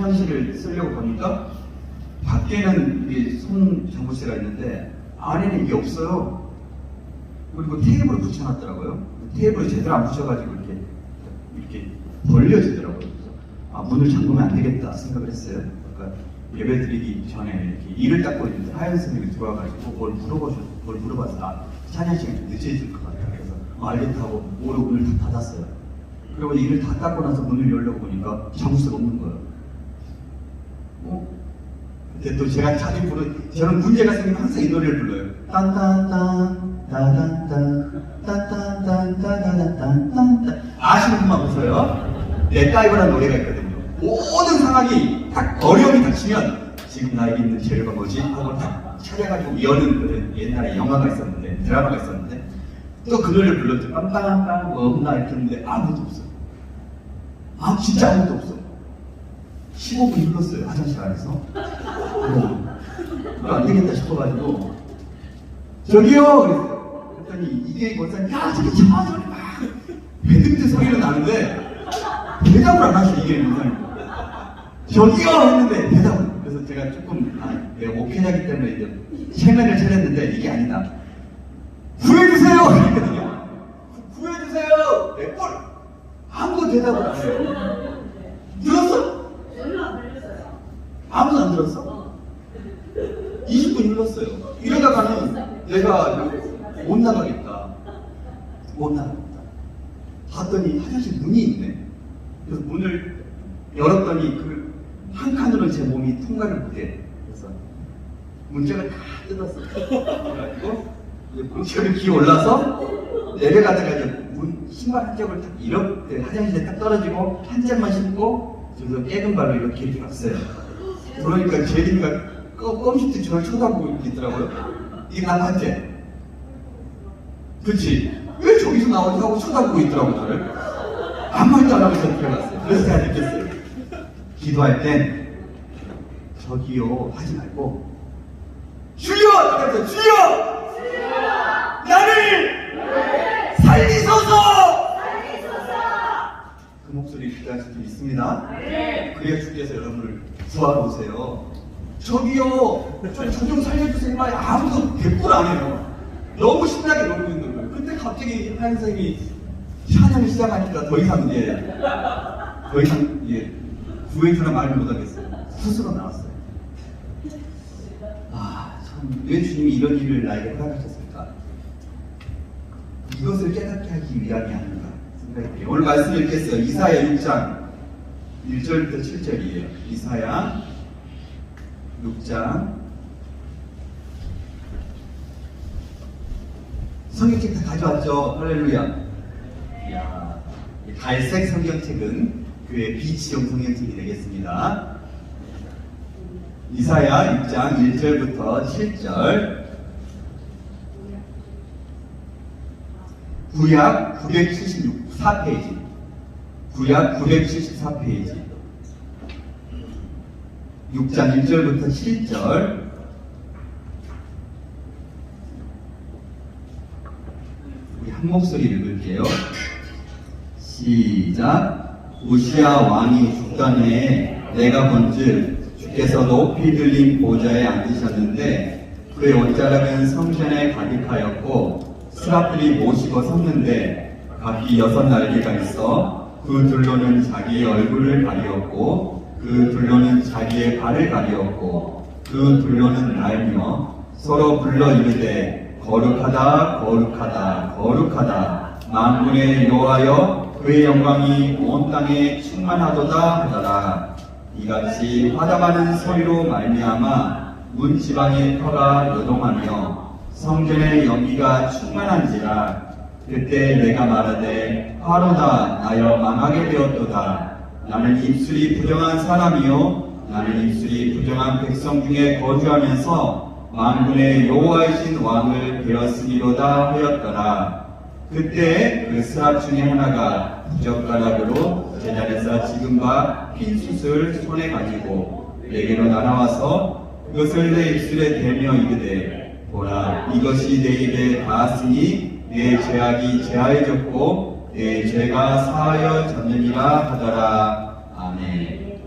화장실을 쓰려고 보니까 밖에는 이게 손 잠글쇠가 있는데 안에는 이게 없어요. 그리고 테이블을 붙여놨더라고요. 테이블을 제대로 안 붙여가지고 이렇게 벌려지더라고요. 그래서 문을 잠그면 안 되겠다 생각을 했어요. 그러니까 예배 드리기 전에 이렇게 이를 닦고 있는데 하얀 선생님이 들어와가지고 뭘 물어봐서 찬양 시간이 좀 늦어질 것 같아요. 그래서 알겠다고 오로 문을 다 닫았어요. 그리고 이를 다 닦고 나서 문을 열려고 보니까 잠수가 없는 거예요. 근데 또 제가 자주 저는 문제가 생기면 항상 이 노래를 불러요. 딴딴딴 따단딴 따단딴 아시는 분만 보세요. 넷다이브라는 노래가 있거든요. 모든 상황이 딱 어려움이 닥치면 지금 나에게 있는 재료가 뭐지? 하고 딱 찾아가지고 여는 그런 옛날에 영화가 있었는데 드라마가 있었는데 또 그 노래를 불렀죠. 빰빰빰 뭐 없나 이렇게 했는데 아무도 없어. 진짜 아무도 없어. 15분 흘렀어요. 화장실 안에서. 안 되겠다 싶어가지고 저기요! 그랬어요. 그랬더니 이게 권사님 야 저기 차 소리 막 배등대 소리가 나는데 대답을 안 하셔. 이게 권사님 저기요! 했는데 대답을. 그래서 제가 조금 내가 목회자기 때문에 이제 체면을 차렸는데 이게 아니다. 구해주세요! 그랬거든요. 구해주세요! 네, 꼴! 아무도 대답을 안 해요. 들었어? 아무도 안 들었어? 20분 흘렀어요. 이러다가는 내가 못 나가겠다. 봤더니 화장실 문이 있네. 그래서 문을 열었더니 그 한 칸으로 제 몸이 통과를 못해. 그래서 문짝을 다 뜯었어. 그래가지고 문짝을 기어 올라서 내려가다가 이제 신발 한 짝을 딱 이렇게 화장실에 딱 떨어지고 한 짝만 신고 저기서 깨근 발로 이렇게 갔어요. 그러니까 제리가 껌씹듯이 저를 쳐다보고 있더라고요. 이게 난 한째. 그치? 왜 저기서 나오지 하고 쳐다보고 있더라고 저를. 아무 말도 안 하고 저 들어갔어요. 그래서 제가 느꼈어요. 기도할 땐 저기요 하지 말고 주여! 그래서 주여! 나를 살리소서! 그 목소리 필요할 수도 있습니다. 그래야 주께서 여러분을 구하러 오세요. 저기요, 저 좀 살려주세요. 아무도 대꾸를 안 해요. 너무 신나게 놀고 있는 거예요. 근데 갑자기 하얀 선생님이 찬양을 시작하니까 더 이상 구해주라 말을 못하겠어요. 스스로 나왔어요. 참, 왜 주님이 이런 일을 나에게 허락하셨을까? 이것을 깨닫게 하기 위함이 아닌가 생각이 돼요. 오늘 말씀 읽겠어요. 이사야 6장 1절부터 7절이에요. 이사야 6장. 성경책 다 가져왔죠? 할렐루야. 이야, 갈색 성경책은 교회 비치용 성경책이 되겠습니다. 이사야 6장 1절부터 7절. 구약 974페이지. 구약 974페이지. 6장 1절부터 7절. 우리 한 목소리 읽을게요. 시작. 우시야 왕이 죽던 해에 내가 본즉 주께서 높이 들린 보좌에 앉으셨는데 그의 옷자락은 성전에 가득하였고 스라필이 모시고 섰는데 각기 6날개가 있어 그 둘로는 자기의 얼굴을 가리었고 그 둘로는 자기의 발을 가리었고 그 둘로는 날며 서로 불러 이르되 거룩하다 거룩하다 거룩하다 만군의 여호와여 그의 영광이 온 땅에 충만하도다 하더라. 이같이 화답하는 소리로 말미암아 문 지방의 터가 요동하며 성전의 연기가 충만한지라. 그때 내가 말하되 화로다 나여 망하게 되었도다. 나는 입술이 부정한 사람이요 나는 입술이 부정한 백성 중에 거주하면서 만군의 여호와이신 왕을 배웠으리로다 하였더라. 그때 그 스랍 중에 하나가 부젓가락으로 제자리에서 지금과 핀 숯을 손에 가지고 내게로 날아와서 그것을 내 입술에 대며 이르되 보라 이것이 내 입에 닿았으니 내 죄악이 제하여졌고 내 죄가 사하여졌느니라 하더라. 아멘.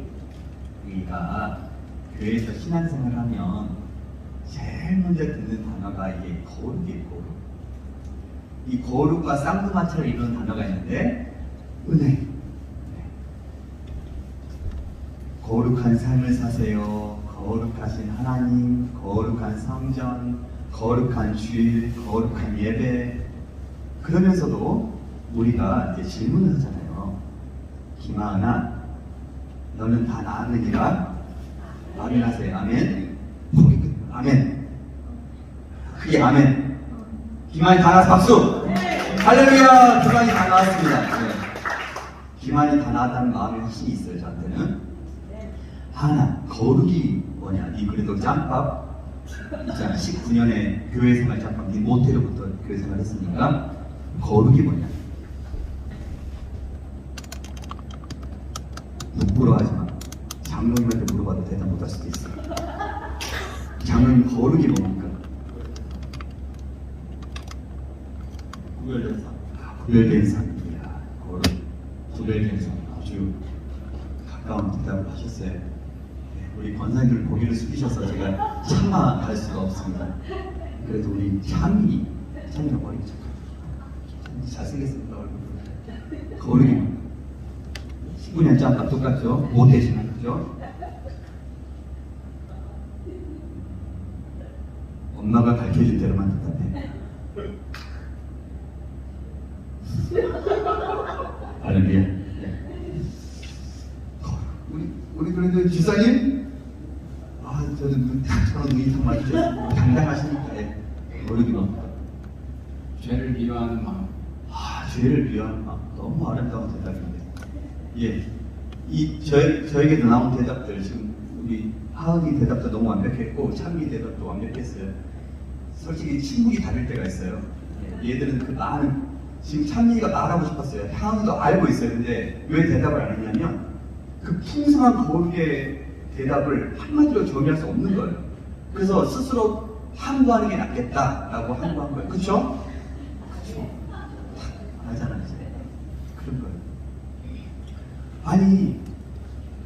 우리가 교회에서 신앙생활을 하면 제일 먼저 듣는 단어가 이게 거룩이에요. 거룩. 이 거룩과 쌍두마차를 이루는 단어가 있는데 은혜. 거룩한 삶을 사세요. 거룩하신 하나님, 거룩한 성전, 거룩한 주일, 거룩한 예배. 그러면서도 우리가 이제 질문을 하잖아요. 김하은아, 너는 다 나았느니라? 아멘 하세요. 아멘. 아멘. 그게 아멘. 김하은이 다 나왔어. 박수. 할렐루야. 김하은이 다 나왔습니다. 네. 김하은이 다 나왔다는 마음의 확신이 있어요. 저한테는. 하나, 거룩이 뭐냐? 니 그래도 짬밥 있잖아. 19년에 교회 생활 짬밥, 니 모태로부터 교회 생활 했으니까 거룩이 뭐냐? 부끄러워하지 마. 장로님한테 물어봐도 대답 못할 수도 있어. 장로님 거룩이 뭡니까? 구별된 삶. 구별된 삶이야. 거룩. 구별된 삶. 아주 가까운 대답을 하셨어요. 우리 권사님들 고개를 숙이셔서 제가 차마 갈 수가 없습니다. 그래도 우리 찬이가 머리가 착하죠. 잘생겼습니다. 얼굴. 거룩이 19년 짬밥 똑같죠? 모태 신앙이죠? 엄마가 가르쳐준 대로만 대답해. 할렐루야. 네. 우리 그래도 지사님, 저는 저런 눈이 딱 맞으셨어요. 당당하시니까. 예. 거룩이 뭡니까? 죄를 미워하는 마음. 죄를 미워하는 마음. 너무 아름다운 대답인데. 예. 저에게도 나온 대답들, 지금 우리 하은이 대답도 너무 완벽했고, 찬미 대답도 완벽했어요. 솔직히 침묵이 다를 때가 있어요. 얘들은 그 많은, 지금 찬미가 말하고 싶었어요. 하은이도 알고 있어요. 근데 왜 대답을 안 했냐면, 그 풍성한 거룩의 대답을 한마디로 정의할 수 없는 거예요. 그래서 스스로 항구하는 게 낫겠다라고 항구한 거예요. 그쵸? 그쵸? 알잖아요. 그런 거예요. 아니,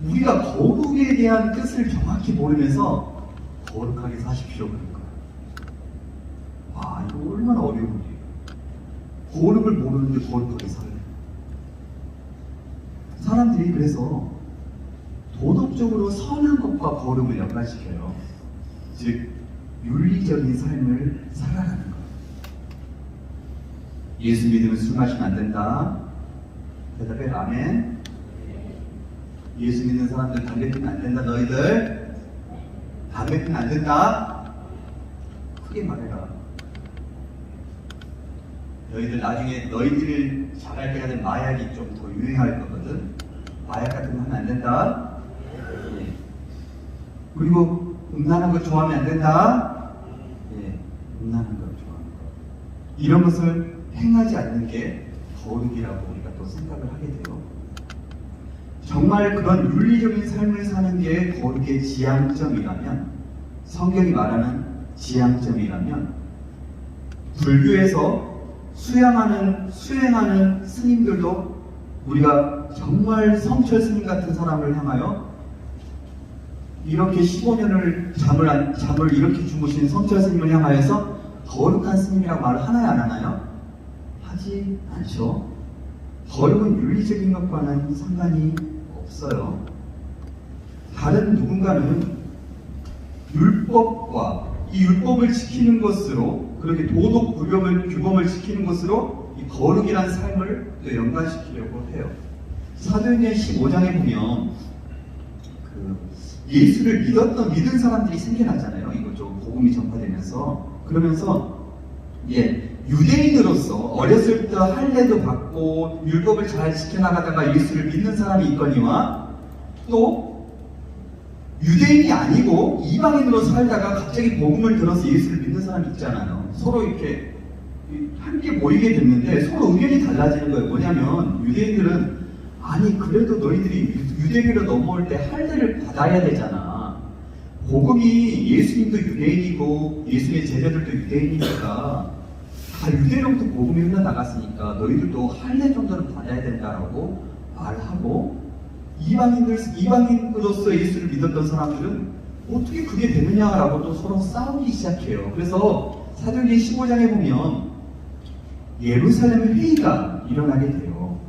우리가 거룩에 대한 뜻을 정확히 모르면서 거룩하게 사십시오. 그런 거예요. 와, 이거 얼마나 어려운 일이에요. 거룩을 모르는데 거룩하게 살래. 사람들이 그래서 도덕적으로 선한 것과 거룩을 연관시켜요. 즉, 윤리적인 삶을 살아가는 것. 예수 믿으면 술 마시면 안 된다. 대답해. 아멘. 예수 믿는 사람들 담배 피면 안 된다. 너희들 담배 피면 안 된다. 크게 말해라. 너희들 나중에 너희들 잘할 때가 되면 마약이 좀 더 유행할 거거든. 마약 같은 거 하면 안 된다. 예. 그리고 음란한 거 좋아하면 안 된다. 예. 음란한 거 좋아하는 거. 이런 것을 행하지 않는 게 거룩이라고 우리가 또 생각을 하게 돼요. 정말 그런 윤리적인 삶을 사는 게 거룩의 지향점이라면, 성경이 말하는 지향점이라면, 불교에서 수행하는 스님들도 우리가 정말 성철 스님 같은 사람을 향하여 이렇게 15년을 잠을 이렇게 주무신 성철 스님을 향하여서 거룩한 스님이라고 말을 하나요, 안 하나요? 하지 않죠. 거룩은 윤리적인 것과는 상관이 없어요. 다른 누군가는 율법과 이 율법을 지키는 것으로, 그렇게 도덕 규범을 지키는 것으로 이 거룩이라는 삶을 또 연관시키려고 해요. 사도행전 15장에 보면 예수를 믿은 사람들이 생겨나잖아요. 이거 좀 복음이 전파되면서. 그러면서 유대인으로서 어렸을 때 할례도 받고 율법을 잘 지켜나가다가 예수를 믿는 사람이 있거니와, 또 유대인이 아니고 이방인으로 살다가 갑자기 복음을 들어서 예수를 믿는 사람이 있잖아요. 서로 이렇게 함께 모이게 됐는데 서로 의견이 달라지는 거예요. 뭐냐면 유대인들은 아니 그래도 너희들이 유대교로 넘어올 때 할례를 받아야 되잖아. 복음이 예수님도 유대인이고 예수님의 제자들도 유대인이니까 다 유대로부터 복음이 흘러나갔으니까 너희들도 할례 정도는 받아야 된다라고 말하고, 이방인으로서 예수를 믿었던 사람들은 어떻게 그게 되느냐라고 또 서로 싸우기 시작해요. 그래서 사도행전 15장에 보면 예루살렘 회의가 일어나게 돼요.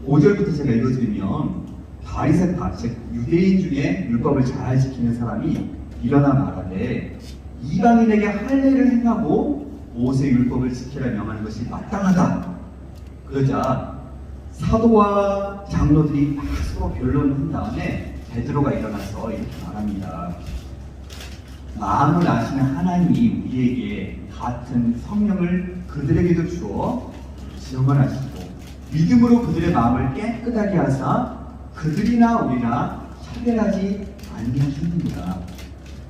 5절부터 제가 읽어드리면 바리새파, 즉 유대인 중에 율법을 잘 지키는 사람이 일어나 말하되 이방인에게 할례를 행하고 모세 율법을 지키라 명하는 것이 마땅하다. 그러자 사도와 장로들이 막 서로 변론을 한 다음에 베드로가 일어나서 이렇게 말합니다. 마음을 아시는 하나님이 우리에게 같은 성령을 그들에게도 주어 증언하시고 믿음으로 그들의 마음을 깨끗하게 하사 그들이나 우리나 차별하지 아니하셨느니라.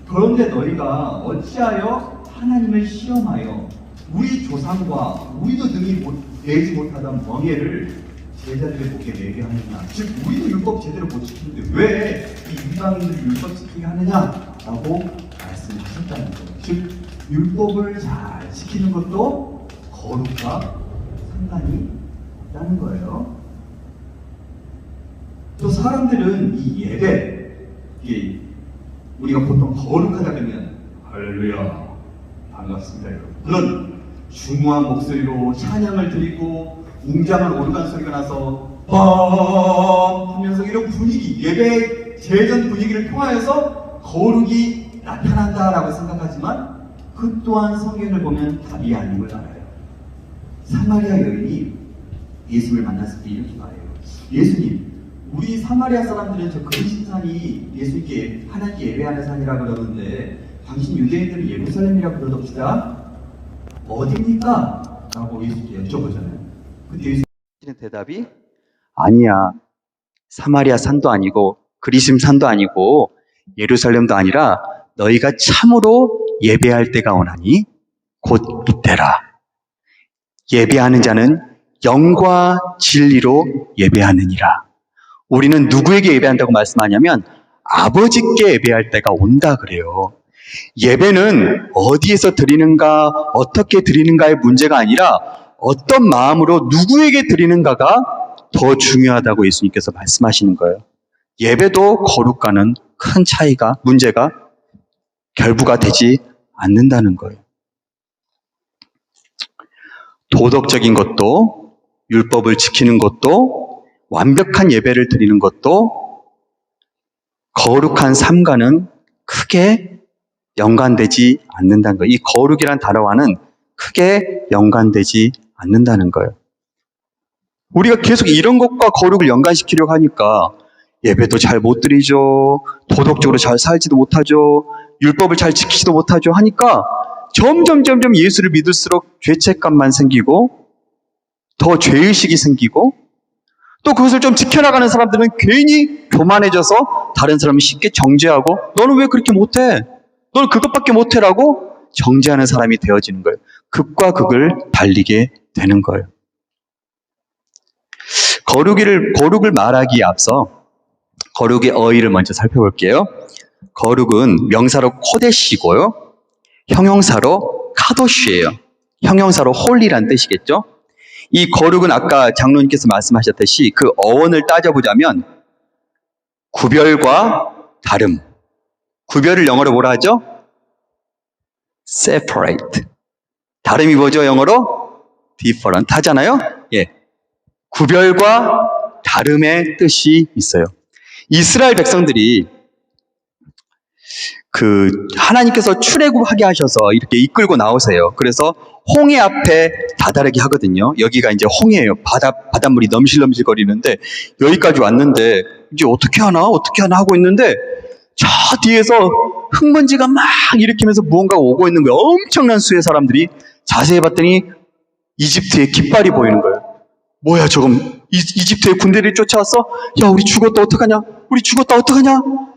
그런데 너희가 어찌하여 하나님을 시험하여 우리 조상과 우리도 능히 내지 못하던 멍에를 제자들의 목에 매게 하느냐. 즉 우리도 율법 제대로 못 지키는데 왜 이 이방인들 율법 지키게 하느냐라고 말씀하셨다는 거예요. 즉 율법을 잘 지키는 것도 거룩과 상관이 있다는 거예요. 또 사람들은 이 예배, 이게 우리가 보통 거룩하다 그러면 할렐루야 반갑습니다 여러분, 그런 중후한 목소리로 찬양을 드리고 웅장한 오르간 소리가 나서 뻥 하면서 이런 분위기, 예배 제전 분위기를 통하여서 거룩이 나타난다라고 생각하지만 그 또한 성경을 보면 답이 아닌 걸 알아요. 사마리아 여인이 예수를 만났을 때 이렇게 말해요. 예수님, 우리 사마리아 사람들은 저 근신산이 예수님께 하나님께 예배하는 산이라 그러는데 당신 유대인들은 예루살렘이라 그러답시다. 어디입니까? 라고 예수님께 여쭤보잖아요. 근데 예수님의 대답이 아니야. 사마리아 산도 아니고 그리심 산도 아니고 예루살렘도 아니라 너희가 참으로 예배할 때가 오나니 곧 이때라. 예배하는 자는 영과 진리로 예배하느니라. 우리는 누구에게 예배한다고 말씀하냐면 아버지께 예배할 때가 온다 그래요. 예배는 어디에서 드리는가, 어떻게 드리는가의 문제가 아니라 어떤 마음으로 누구에게 드리는가가 더 중요하다고 예수님께서 말씀하시는 거예요. 예배도 거룩과는 큰 차이가, 문제가 결부가 되지 않는다는 거예요. 도덕적인 것도, 율법을 지키는 것도, 완벽한 예배를 드리는 것도 거룩한 삶과는 크게 연관되지 않는다는 거예요. 이 거룩이란 단어와는 크게 연관되지 않는다는 거예요. 우리가 계속 이런 것과 거룩을 연관시키려고 하니까 예배도 잘 못 드리죠. 도덕적으로 잘 살지도 못하죠. 율법을 잘 지키지도 못하죠. 하니까 점점 예수를 믿을수록 죄책감만 생기고 더 죄의식이 생기고 또 그것을 좀 지켜나가는 사람들은 괜히 교만해져서 다른 사람을 쉽게 정죄하고 너는 왜 그렇게 못해? 너는 그것밖에 못해라고 정죄하는 사람이 되어지는 거예요. 극과 극을 달리게 되는 거예요. 거룩을 말하기에 앞서 거룩의 어휘를 먼저 살펴볼게요. 거룩은 명사로 코데시고요. 형용사로 카도시예요. 형용사로 홀리란 뜻이겠죠. 이 거룩은 아까 장로님께서 말씀하셨듯이 그 어원을 따져보자면 구별과 다름. 구별을 영어로 뭐라 하죠? separate. 다름이 뭐죠? 영어로 different 하잖아요. 예. 구별과 다름의 뜻이 있어요. 이스라엘 백성들이 하나님께서 출애굽하게 하셔서 이렇게 이끌고 나오세요. 그래서 홍해 앞에 다다르게 하거든요. 여기가 이제 홍해예요. 바닷물이 넘실넘실 거리는데 여기까지 왔는데 이제 어떻게 하나 하고 있는데 저 뒤에서 흙먼지가 막 일으키면서 무언가가 오고 있는 거예요. 엄청난 수의 사람들이 자세히 봤더니 이집트의 깃발이 보이는 거예요. 뭐야 저건 이집트의 군대들이 쫓아왔어? 야 우리 죽었다 어떡하냐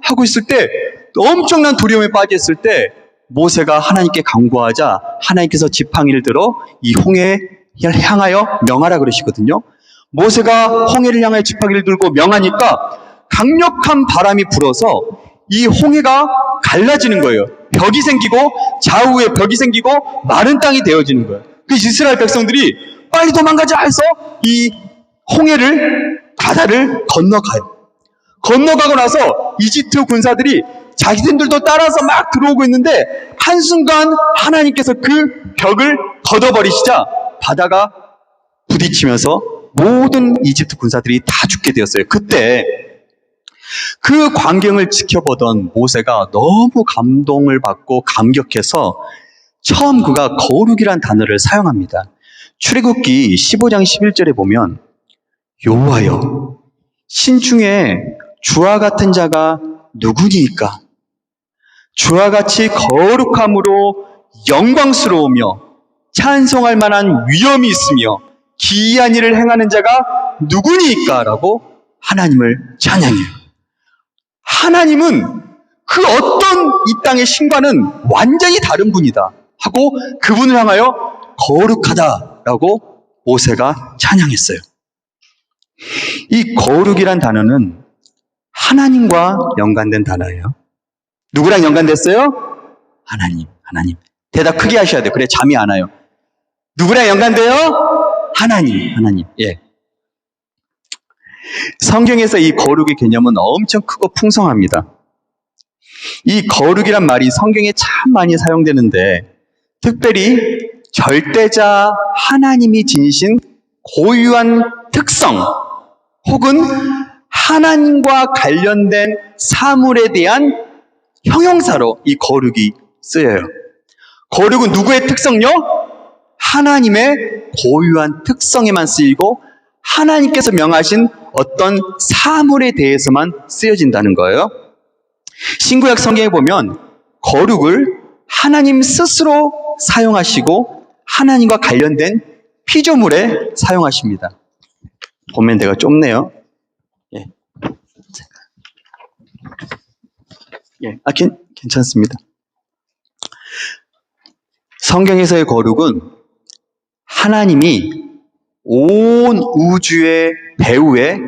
하고 있을 때 엄청난 두려움에 빠졌을 때 모세가 하나님께 간구하자 하나님께서 지팡이를 들어 이 홍해를 향하여 명하라 그러시거든요. 모세가 홍해를 향하여 지팡이를 들고 명하니까 강력한 바람이 불어서 이 홍해가 갈라지는 거예요. 벽이 생기고 좌우에 벽이 생기고 마른 땅이 되어지는 거예요. 그래서 이스라엘 백성들이 빨리 도망가자 해서 이 바다를 건너가요. 건너가고 나서 이집트 군사들이 자기들도 따라서 막 들어오고 있는데 한순간 하나님께서 그 벽을 걷어버리시자 바다가 부딪히면서 모든 이집트 군사들이 다 죽게 되었어요. 그때 그 광경을 지켜보던 모세가 너무 감동을 받고 감격해서 처음 그가 거룩이란 단어를 사용합니다. 출애굽기 15장 11절에 보면 여호와여 신중에 주와 같은 자가 누구니이까? 주와 같이 거룩함으로 영광스러우며 찬송할 만한 위엄이 있으며 기이한 일을 행하는 자가 누구니이까? 라고 하나님을 찬양해요. 하나님은 그 어떤 이 땅의 신과는 완전히 다른 분이다 하고 그분을 향하여 거룩하다라고 모세가 찬양했어요. 이 거룩이란 단어는 하나님과 연관된 단어예요. 누구랑 연관됐어요? 하나님. 대답 크게 하셔야 돼요. 그래 잠이 안 와요. 누구랑 연관돼요? 하나님. 예. 성경에서 이 거룩의 개념은 엄청 크고 풍성합니다. 이 거룩이란 말이 성경에 참 많이 사용되는데 특별히 절대자 하나님이 지니신 고유한 특성 혹은 하나님과 관련된 사물에 대한 형용사로 이 거룩이 쓰여요. 거룩은 누구의 특성요? 하나님의 고유한 특성에만 쓰이고 하나님께서 명하신 어떤 사물에 대해서만 쓰여진다는 거예요. 신구약 성경에 보면 거룩을 하나님 스스로 사용하시고 하나님과 관련된 피조물에 사용하십니다. 보면 내가 좁네요. 괜찮습니다. 성경에서의 거룩은 하나님이 온 우주의 배후에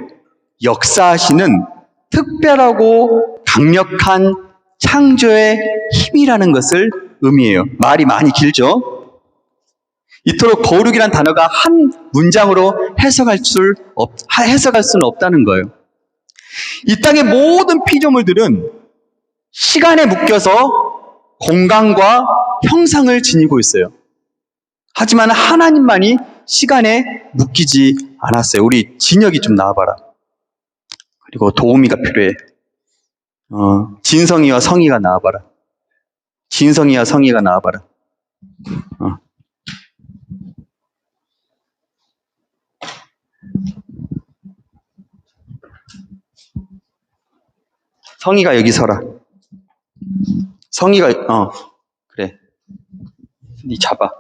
역사하시는 특별하고 강력한 창조의 힘이라는 것을 의미해요. 말이 많이 길죠? 이토록 거룩이란 단어가 한 문장으로 해석할 수는 없다는 거예요. 이 땅의 모든 피조물들은 시간에 묶여서 공간과 형상을 지니고 있어요. 하지만 하나님만이 시간에 묶이지 않았어요. 우리 진혁이 좀 나와봐라. 그리고 도우미가 필요해. 진성이와 성이가 나와봐라. 진성이와 성이가 나와봐라. 성이가 여기 서라. 성이가 그래. 니 잡아.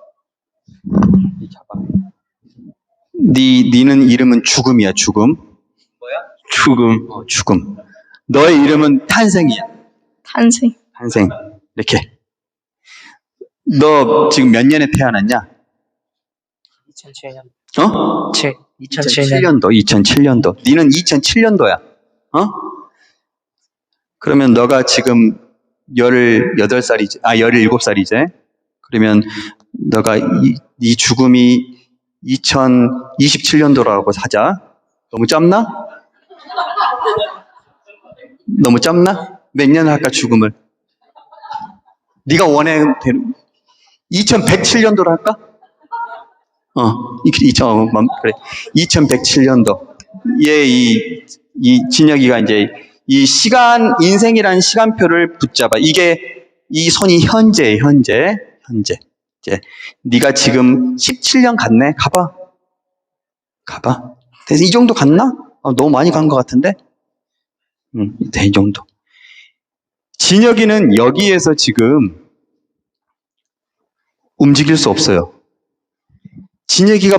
니는 이름은 죽음이야. 죽음. 뭐야? 죽음. 너의 이름은 탄생이야. 탄생. 이렇게. 너 지금 몇 년에 태어났냐? 2007년. 2007년. 2007년도. 니는 2007년도야. 그러면 너가 지금 18살이지. 17살이지. 그러면 너가 이 죽음이 2027년도라고 하자. 너무 짧나? 몇 년 할까 죽음을? 네가 원해 2107년도로 할까? 그래. 2107년도. 이 진혁이가 이제 이 시간, 인생이라는 시간표를 붙잡아. 이 손이 현재. 이제 네가 지금 17년 갔네. 가봐. 그래서 이 정도 갔나? 너무 많이 간 것 같은데? 이 정도. 진혁이는 여기에서 지금 움직일 수 없어요. 진혁이가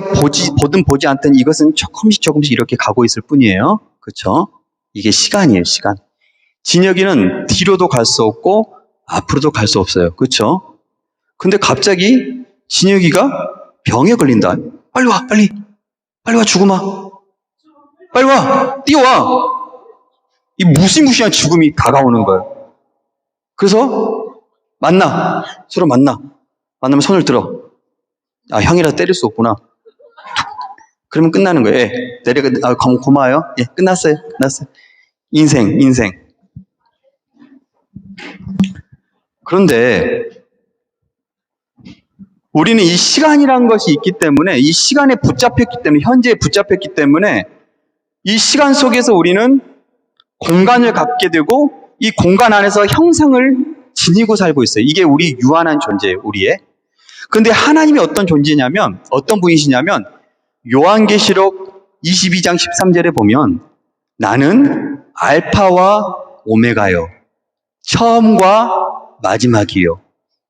보든 보지 않든 이것은 조금씩 이렇게 가고 있을 뿐이에요. 그렇죠? 이게 시간이에요, 시간. 진혁이는 뒤로도 갈 수 없고 앞으로도 갈 수 없어요. 그렇죠? 근데 갑자기 진혁이가 병에 걸린다. 빨리 와, 죽음아. 빨리 와, 뛰어와. 이 무시무시한 죽음이 다가오는 거예요. 그래서 서로 만나면 손을 들어. 형이라 때릴 수 없구나. 그러면 끝나는 거예요. 내려가, 고마워요. 끝났어요. 인생. 그런데 우리는 이 시간이라는 것이 있기 때문에, 이 시간에 붙잡혔기 때문에, 현재에 붙잡혔기 때문에 이 시간 속에서 우리는 공간을 갖게 되고 이 공간 안에서 형상을 지니고 살고 있어요. 이게 우리 유한한 존재예요, 우리의. 근데 하나님이 어떤 존재냐면, 어떤 분이시냐면, 요한계시록 22장 13절에 보면 나는 알파와 오메가요, 처음과 마지막이요,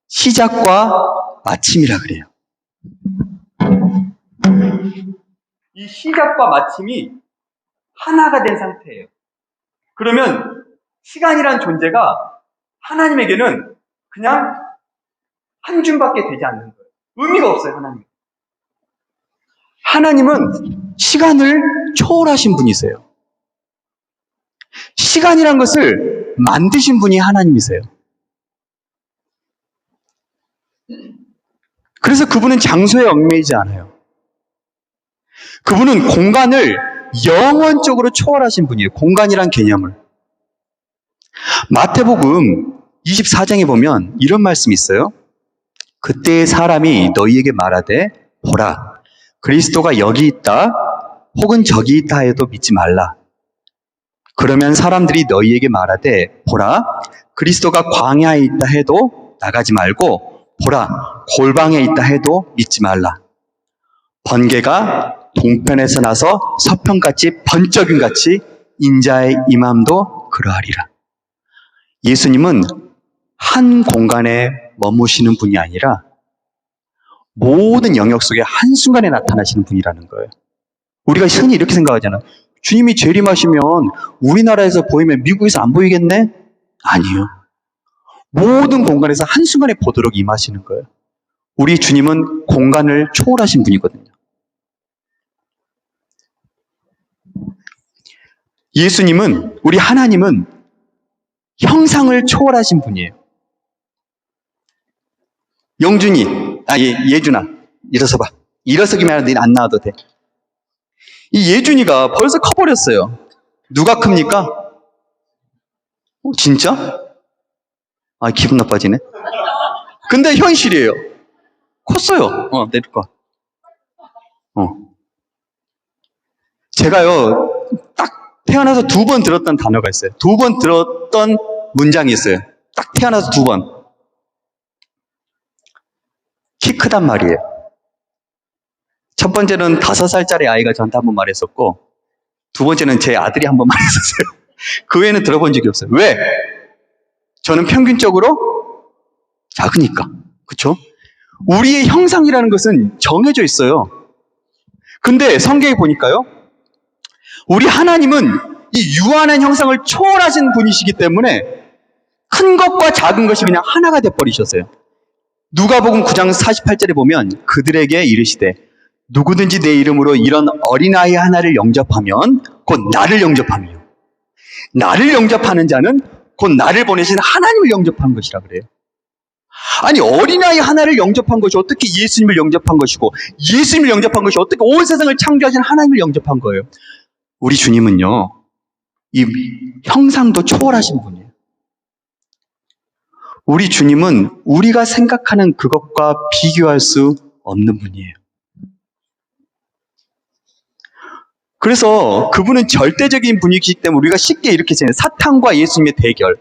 시작과 마침이라 그래요. 이 시작과 마침이 하나가 된 상태예요. 그러면 시간이란 존재가 하나님에게는 그냥 한 줌밖에 되지 않는 거예요. 의미가 없어요, 하나님. 하나님은 시간을 초월하신 분이세요. 시간이란 것을 만드신 분이 하나님이세요. 그래서 그분은 장소에 얽매이지 않아요. 그분은 공간을 영원적으로 초월하신 분이에요. 공간이란 개념을. 마태복음 24장에 보면 이런 말씀이 있어요. 그때의 사람이 너희에게 말하되 보라, 그리스도가 여기 있다 혹은 저기 있다 해도 믿지 말라. 그러면 사람들이 너희에게 말하되 보라, 그리스도가 광야에 있다 해도 나가지 말고 보라, 골방에 있다 해도 믿지 말라. 번개가 동편에서 나서 서편같이 번쩍임같이 인자의 임함도 그러하리라. 예수님은 한 공간에 머무시는 분이 아니라 모든 영역 속에 한순간에 나타나시는 분이라는 거예요. 우리가 흔히 이렇게 생각하잖아요. 주님이 재림하시면 우리나라에서 보이면 미국에서 안 보이겠네? 아니요. 모든 공간에서 한순간에 보도록 임하시는 거예요. 우리 주님은 공간을 초월하신 분이거든요. 예수님은, 우리 하나님은 형상을 초월하신 분이에요. 영준이, 예준아, 일어서봐. 일어서기만 하면 안 나와도 돼. 이 예준이가 벌써 커버렸어요. 누가 큽니까? 진짜? 기분 나빠지네. 근데 현실이에요. 컸어요. 내릴 거. 제가요, 딱 태어나서 2번 들었던 단어가 있어요. 2번 들었던 문장이 있어요. 딱 태어나서 2번. 키 크단 말이에요. 첫 번째는 5살짜리 아이가 저한테 한 번 말했었고, 두 번째는 제 아들이 한 번 말했었어요. 그 외에는 들어본 적이 없어요. 왜? 저는 평균적으로 작으니까. 그쵸? 우리의 형상이라는 것은 정해져 있어요. 근데 성경에 보니까요, 우리 하나님은 이 유한한 형상을 초월하신 분이시기 때문에 큰 것과 작은 것이 그냥 하나가 돼버리셨어요. 누가복음 9장 48절에 보면 그들에게 이르시되 누구든지 내 이름으로 이런 어린아이 하나를 영접하면 곧 나를 영접하며, 나를 영접하는 자는 곧 나를 보내신 하나님을 영접한 것이라 그래요. 아니, 어린아이 하나를 영접한 것이 어떻게 예수님을 영접한 것이고, 예수님을 영접한 것이 어떻게 온 세상을 창조하신 하나님을 영접한 거예요. 우리 주님은요, 이 형상도 초월하신 분이에요. 우리 주님은 우리가 생각하는 그것과 비교할 수 없는 분이에요. 그래서 그분은 절대적인 분이기 때문에 우리가 쉽게 이렇게 생각해요. 사탄과 예수님의 대결,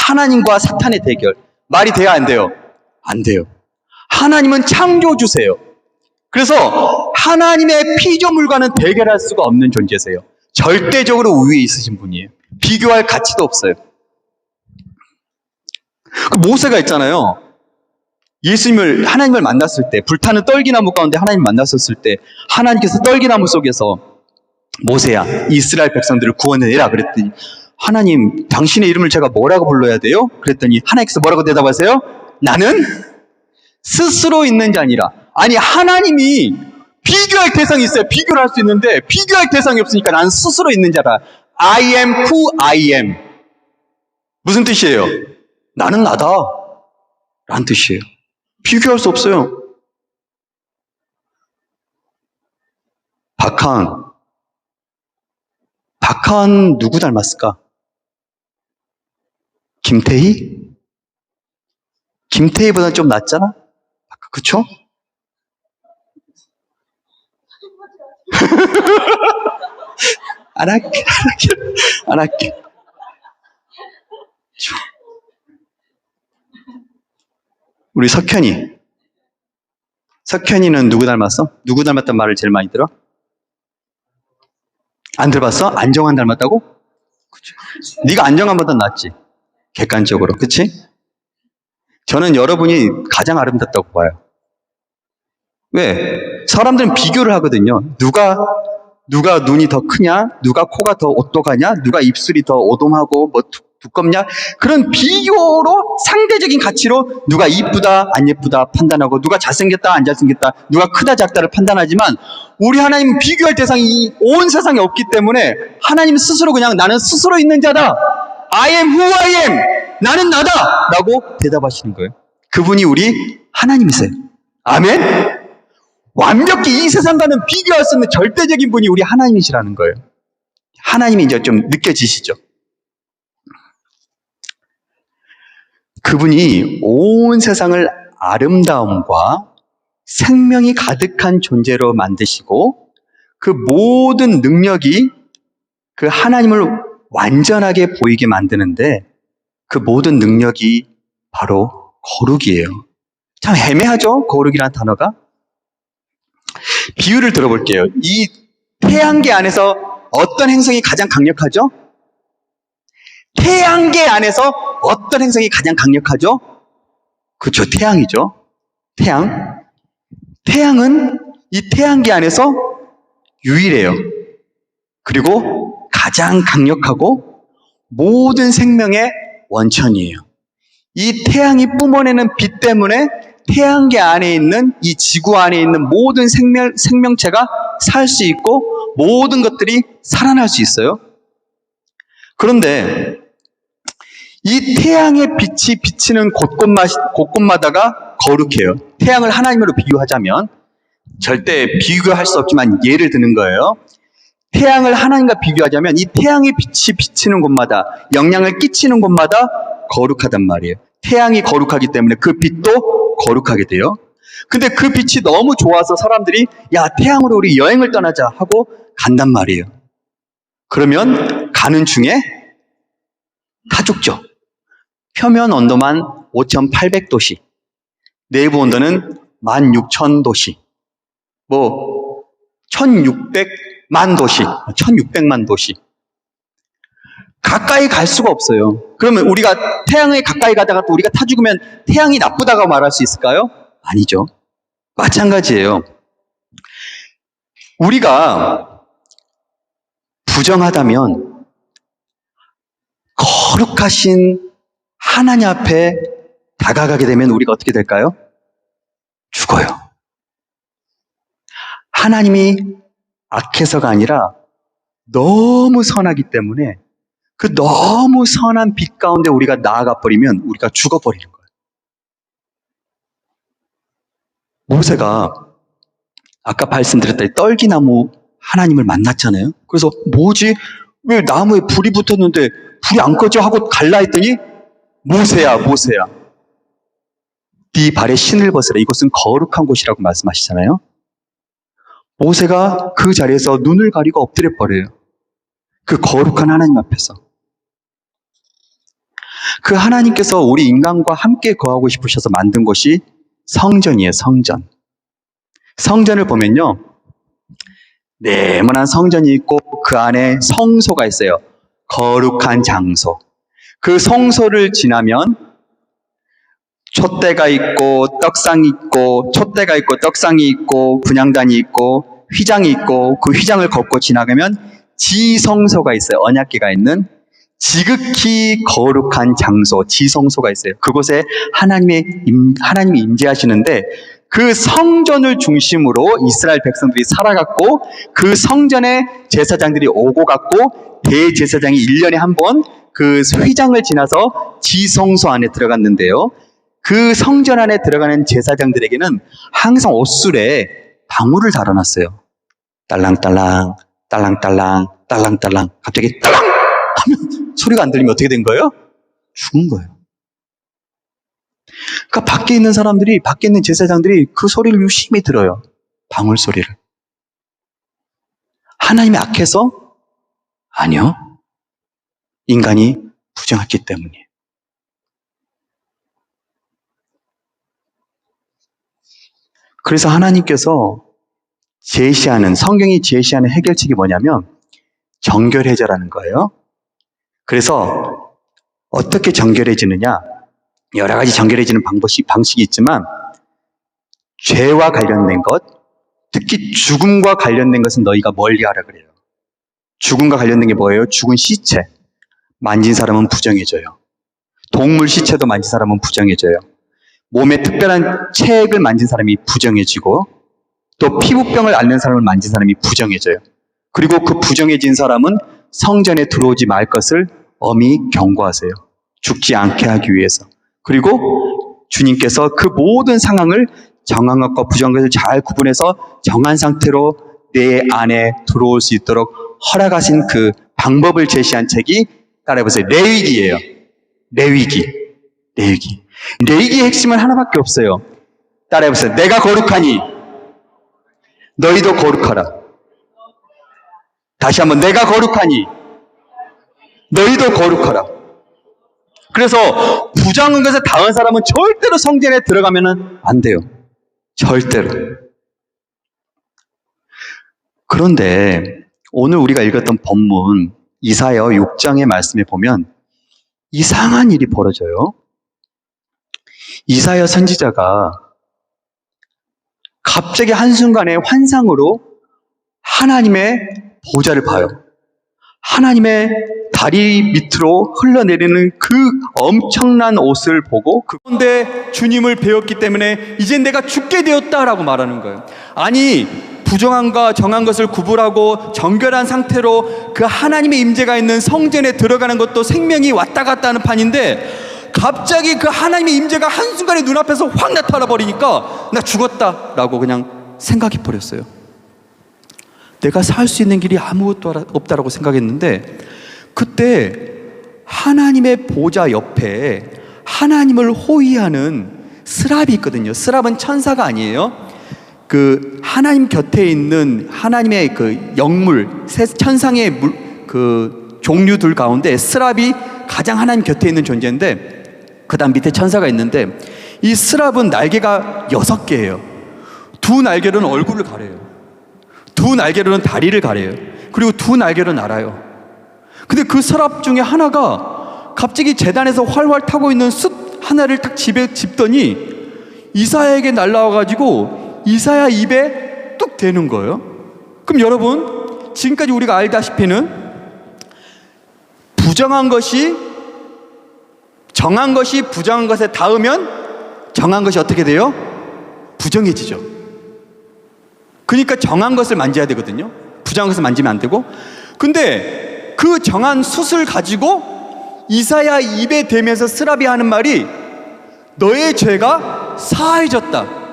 하나님과 사탄의 대결. 말이 돼야 안 돼요? 안 돼요. 하나님은 창조주세요. 그래서 하나님의 피조물과는 대결할 수가 없는 존재세요. 절대적으로 우위에 있으신 분이에요. 비교할 가치도 없어요. 모세가 있잖아요. 하나님을 만났을 때, 불타는 떨기나무 가운데 하나님을 만났었을 때, 하나님께서 떨기나무 속에서 모세야, 이스라엘 백성들을 구원해내라 그랬더니, 하나님, 당신의 이름을 제가 뭐라고 불러야 돼요? 그랬더니 하나님께서 뭐라고 대답하세요? 나는 스스로 있는 자 아니라. 아니, 하나님이 비교할 대상이 있어요. 비교를 할 수 있는데 비교할 대상이 없으니까 나는 스스로 있는 자다. I am who I am. 무슨 뜻이에요? 나는 나다 라는 뜻이에요. 비교할 수 없어요. 박하은 누구 닮았을까? 김태희? 김태희보다 좀 낫잖아? 그쵸? 안 할게. 우리 석현이는 누구 닮았어? 누구 닮았단 말을 제일 많이 들어? 안 들어봤어? 안정환 닮았다고? 그치. 네가 안정환보다 낫지. 객관적으로. 그치? 저는 여러분이 가장 아름답다고 봐요. 왜? 사람들은 비교를 하거든요. 누가 눈이 더 크냐? 누가 코가 더 오똑하냐? 누가 입술이 더 오돔하고 뭐 두껍냐? 그런 비교로 상대적인 가치로 누가 이쁘다 안 예쁘다 판단하고 누가 잘생겼다 안 잘생겼다 누가 크다 작다를 판단하지만 우리 하나님은 비교할 대상이 온 세상에 없기 때문에 하나님 스스로 그냥 나는 스스로 있는 자다. I am who I am. 나는 나다. 라고 대답하시는 거예요. 그분이 우리 하나님이세요. 아멘? 완벽히 이 세상과는 비교할 수 없는 절대적인 분이 우리 하나님이시라는 거예요. 하나님이 이제 좀 느껴지시죠? 그분이 온 세상을 아름다움과 생명이 가득한 존재로 만드시고 그 모든 능력이 그 하나님을 완전하게 보이게 만드는데 그 모든 능력이 바로 거룩이에요. 참 애매하죠? 거룩이라는 단어가. 비유를 들어볼게요. 이 태양계 안에서 어떤 행성이 가장 강력하죠? 태양계 안에서 어떤 행성이 가장 강력하죠? 그렇죠. 태양이죠. 태양은 이 태양계 안에서 유일해요. 그리고 가장 강력하고 모든 생명의 원천이에요. 이 태양이 뿜어내는 빛 때문에 태양계 안에 있는 이 지구 안에 있는 모든 생명체가 살 수 있고 모든 것들이 살아날 수 있어요. 그런데 이 태양의 빛이 비치는 곳곳마다가 거룩해요. 태양을 하나님으로 비교하자면 절대 비교할 수 없지만 예를 드는 거예요. 태양을 하나님과 비교하자면 이 태양의 빛이 비치는 곳마다 영향을 끼치는 곳마다 거룩하단 말이에요. 태양이 거룩하기 때문에 그 빛도 거룩하게 돼요. 근데 그 빛이 너무 좋아서 사람들이 야 태양으로 우리 여행을 떠나자 하고 간단 말이에요. 그러면 가는 중에 다 죽죠. 표면 온도만 5,800도씨, 내부 온도는 16,000도씨, 뭐 1,600만 도씨, 1,600만 도씨. 가까이 갈 수가 없어요. 그러면 우리가 태양에 가까이 가다가 또 우리가 타 죽으면 태양이 나쁘다고 말할 수 있을까요? 아니죠. 마찬가지예요. 우리가 부정하다면 거룩하신 하나님 앞에 다가가게 되면 우리가 어떻게 될까요? 죽어요. 하나님이 악해서가 아니라 너무 선하기 때문에 그 너무 선한 빛 가운데 우리가 나아가 버리면 우리가 죽어버리는 거예요. 모세가 아까 말씀드렸다시피 떨기나무 하나님을 만났잖아요. 그래서 뭐지? 왜 나무에 불이 붙었는데 불이 안 꺼져 하고 갈라 했더니 모세야 네 발에 신을 벗으라. 이곳은 거룩한 곳이라고 말씀하시잖아요. 모세가 그 자리에서 눈을 가리고 엎드려 버려요. 그 거룩한 하나님 앞에서. 그 하나님께서 우리 인간과 함께 거하고 싶으셔서 만든 곳이 성전이에요. 성전. 성전을 보면요, 네모난 성전이 있고 그 안에 성소가 있어요. 거룩한 장소. 그 성소를 지나면 촛대가 있고 떡상이 있고 촛대가 있고 떡상이 있고 분향단이 있고 휘장이 있고 그 휘장을 걷고 지나가면 지성소가 있어요. 언약궤가 있는 지극히 거룩한 장소, 지성소가 있어요. 그곳에 하나님이 임재하시는데 그 성전을 중심으로 이스라엘 백성들이 살아갔고 그 성전에 제사장들이 오고 갔고 대제사장이 1년에 한 번 그 휘장을 지나서 지성소 안에 들어갔는데요. 그 성전 안에 들어가는 제사장들에게는 항상 옷술에 방울을 달아놨어요. 딸랑딸랑, 딸랑딸랑, 딸랑딸랑. 갑자기 딸랑 하면 소리가 안 들리면 어떻게 된 거예요? 죽은 거예요. 그러니까 밖에 있는 사람들이, 밖에 있는 제사장들이 그 소리를 유심히 들어요. 방울 소리를. 하나님이 악해서? 아니요. 인간이 부정했기 때문이에요. 그래서 하나님께서 성경이 제시하는 해결책이 뭐냐면 정결해져라는 거예요. 그래서 어떻게 정결해지느냐? 여러 가지 정결해지는 방식이 있지만 죄와 관련된 것, 특히 죽음과 관련된 것은 너희가 멀리하라 그래요. 죽음과 관련된 게 뭐예요? 죽은 시체. 만진 사람은 부정해져요. 동물 시체도 만진 사람은 부정해져요. 몸에 특별한 체액을 만진 사람이 부정해지고 또 피부병을 앓는 사람을 만진 사람이 부정해져요. 그리고 그 부정해진 사람은 성전에 들어오지 말 것을 엄히 경고하세요. 죽지 않게 하기 위해서. 그리고 주님께서 그 모든 상황을 정한 것과 부정한 것을 잘 구분해서 정한 상태로 내 안에 들어올 수 있도록 허락하신 그 방법을 제시한 책이 따라해보세요. 레위기예요. 레위기. 레위기의 핵심은 하나밖에 없어요. 따라해보세요. 내가 거룩하니 너희도 거룩하라. 다시 한번 내가 거룩하니 너희도 거룩하라. 그래서 부정한 것에 당한 사람은 절대로 성전에 들어가면 안 돼요. 절대로. 그런데 오늘 우리가 읽었던 본문 이사야 6장의 말씀에 보면 이상한 일이 벌어져요. 이사야 선지자가 갑자기 한순간에 환상으로 하나님의 보좌를 봐요. 하나님의 다리 밑으로 흘러내리는 그 엄청난 옷을 보고 그런데 주님을 배웠기 때문에 이제 내가 죽게 되었다라고 말하는 거예요. 아니, 부정함과 정한 것을 구분하고 정결한 상태로 그 하나님의 임재가 있는 성전에 들어가는 것도 생명이 왔다 갔다 하는 판인데 갑자기 그 하나님의 임재가 한순간에 눈앞에서 확 나타나 버리니까 나 죽었다라고 그냥 생각해 버렸어요. 내가 살 수 있는 길이 아무것도 없다라고 생각했는데 그때 하나님의 보좌 옆에 하나님을 호위하는 스랍이 있거든요. 스랍은 천사가 아니에요. 그 하나님 곁에 있는 하나님의 그 영물, 천상의 그 종류들 가운데 스랍이 가장 하나님 곁에 있는 존재인데 그 다음 밑에 천사가 있는데 이 스랍은 날개가 6개예요. 두 날개로는 얼굴을 가려요. 두 날개로는 다리를 가려요. 그리고 두 날개로 날아요. 근데 그 스랍 중에 하나가 갑자기 제단에서 활활 타고 있는 숯 하나를 딱 집더니 이사야에게 날라와가지고 이사야 입에 뚝 대는 거예요. 그럼 여러분, 지금까지 우리가 알다시피는 부정한 것이 정한 것이 부정한 것에 닿으면 정한 것이 어떻게 돼요? 부정해지죠. 그러니까 정한 것을 만져야 되거든요. 부정한 것을 만지면 안 되고. 근데 그 정한 숯을 가지고 이사야 입에 대면서 스랍이 하는 말이 너의 죄가 사해졌다.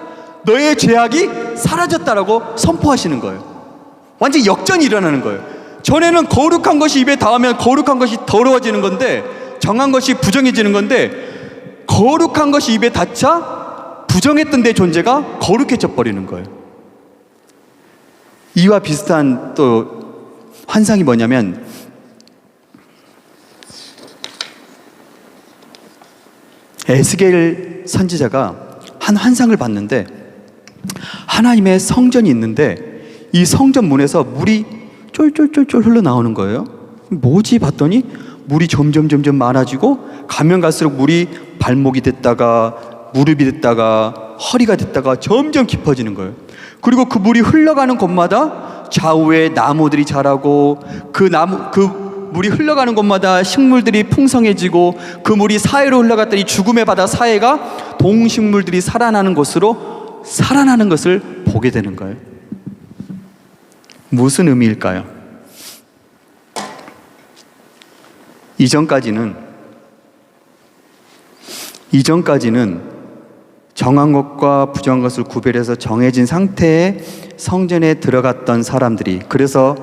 너의 죄악이 사라졌다라고 선포하시는 거예요. 완전히 역전이 일어나는 거예요. 전에는 거룩한 것이 입에 닿으면 거룩한 것이 더러워지는 건데 정한 것이 부정해지는 건데 거룩한 것이 입에 닿자 부정했던 내 존재가 거룩해져 버리는 거예요. 이와 비슷한 또 환상이 뭐냐면 에스겔 선지자가 한 환상을 봤는데 하나님의 성전이 있는데 이 성전 문에서 물이 쫄쫄쫄쫄 흘러나오는 거예요. 뭐지 봤더니 물이 점점 많아지고 가면 갈수록 물이 발목이 됐다가 무릎이 됐다가 허리가 됐다가 점점 깊어지는 거예요. 그리고 그 물이 흘러가는 곳마다 좌우에 나무들이 자라고 그 물이 흘러가는 곳마다 식물들이 풍성해지고 그 물이 사해로 흘러갔더니 죽음의 바다 사해가 동식물들이 살아나는 곳으로 살아나는 것을 보게 되는 거예요. 무슨 의미일까요? 이전까지는 정한 것과 부정한 것을 구별해서 정해진 상태의 성전에 들어갔던 사람들이, 그래서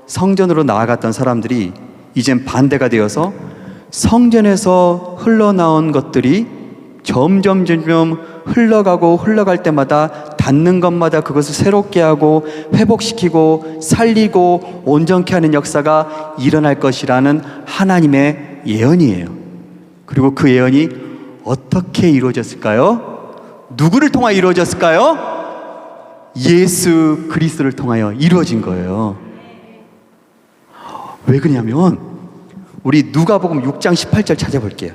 성전으로 나아갔던 사람들이 이젠 반대가 되어서 성전에서 흘러나온 것들이 점점 흘러갈 때마다 닿는 것마다 그것을 새롭게 하고 회복시키고 살리고 온전케 하는 역사가 일어날 것이라는 하나님의 예언이에요. 그리고 그 예언이 어떻게 이루어졌을까요? 누구를 통하여 이루어졌을까요? 예수 그리스도를 통하여 이루어진 거예요. 왜 그러냐면 우리 누가복음 6장 18절 찾아볼게요.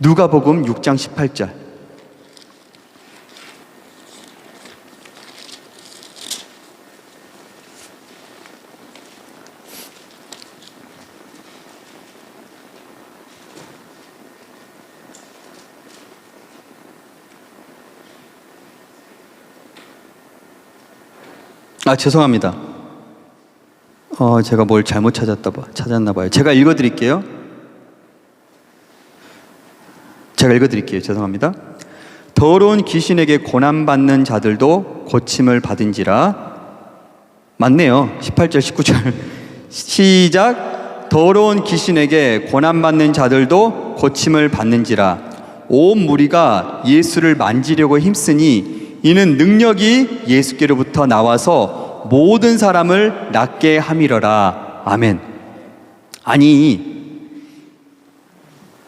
누가복음 6장 18절. 죄송합니다. 제가 뭘 잘못 찾았나 봐요. 제가 읽어드릴게요. 죄송합니다. 더러운 귀신에게 고난받는 자들도 고침을 받은지라. 맞네요. 18절, 19절. 시작. 더러운 귀신에게 고난받는 자들도 고침을 받는지라. 온 무리가 예수를 만지려고 힘쓰니 이는 능력이 예수께로부터 나와서 모든 사람을 낫게 함이러라. 아멘. 아니,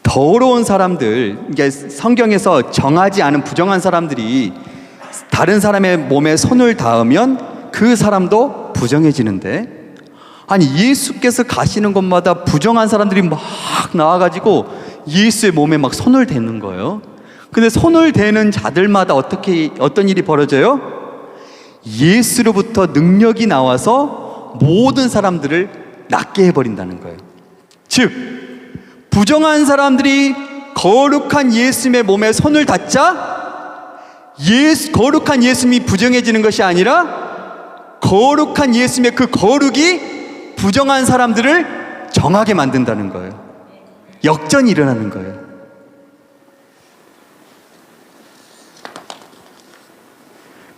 더러운 사람들, 이게 성경에서 정하지 않은 부정한 사람들이 다른 사람의 몸에 손을 닿으면 그 사람도 부정해지는데, 아니 예수께서 가시는 곳마다 부정한 사람들이 막 나와가지고 예수의 몸에 막 손을 대는 거예요. 근데 손을 대는 자들마다 어떤 일이 벌어져요? 예수로부터 능력이 나와서 모든 사람들을 낫게 해버린다는 거예요. 즉, 부정한 사람들이 거룩한 예수님의 몸에 손을 닿자 거룩한 예수님이 부정해지는 것이 아니라 거룩한 예수님의 그 거룩이 부정한 사람들을 정하게 만든다는 거예요. 역전이 일어나는 거예요.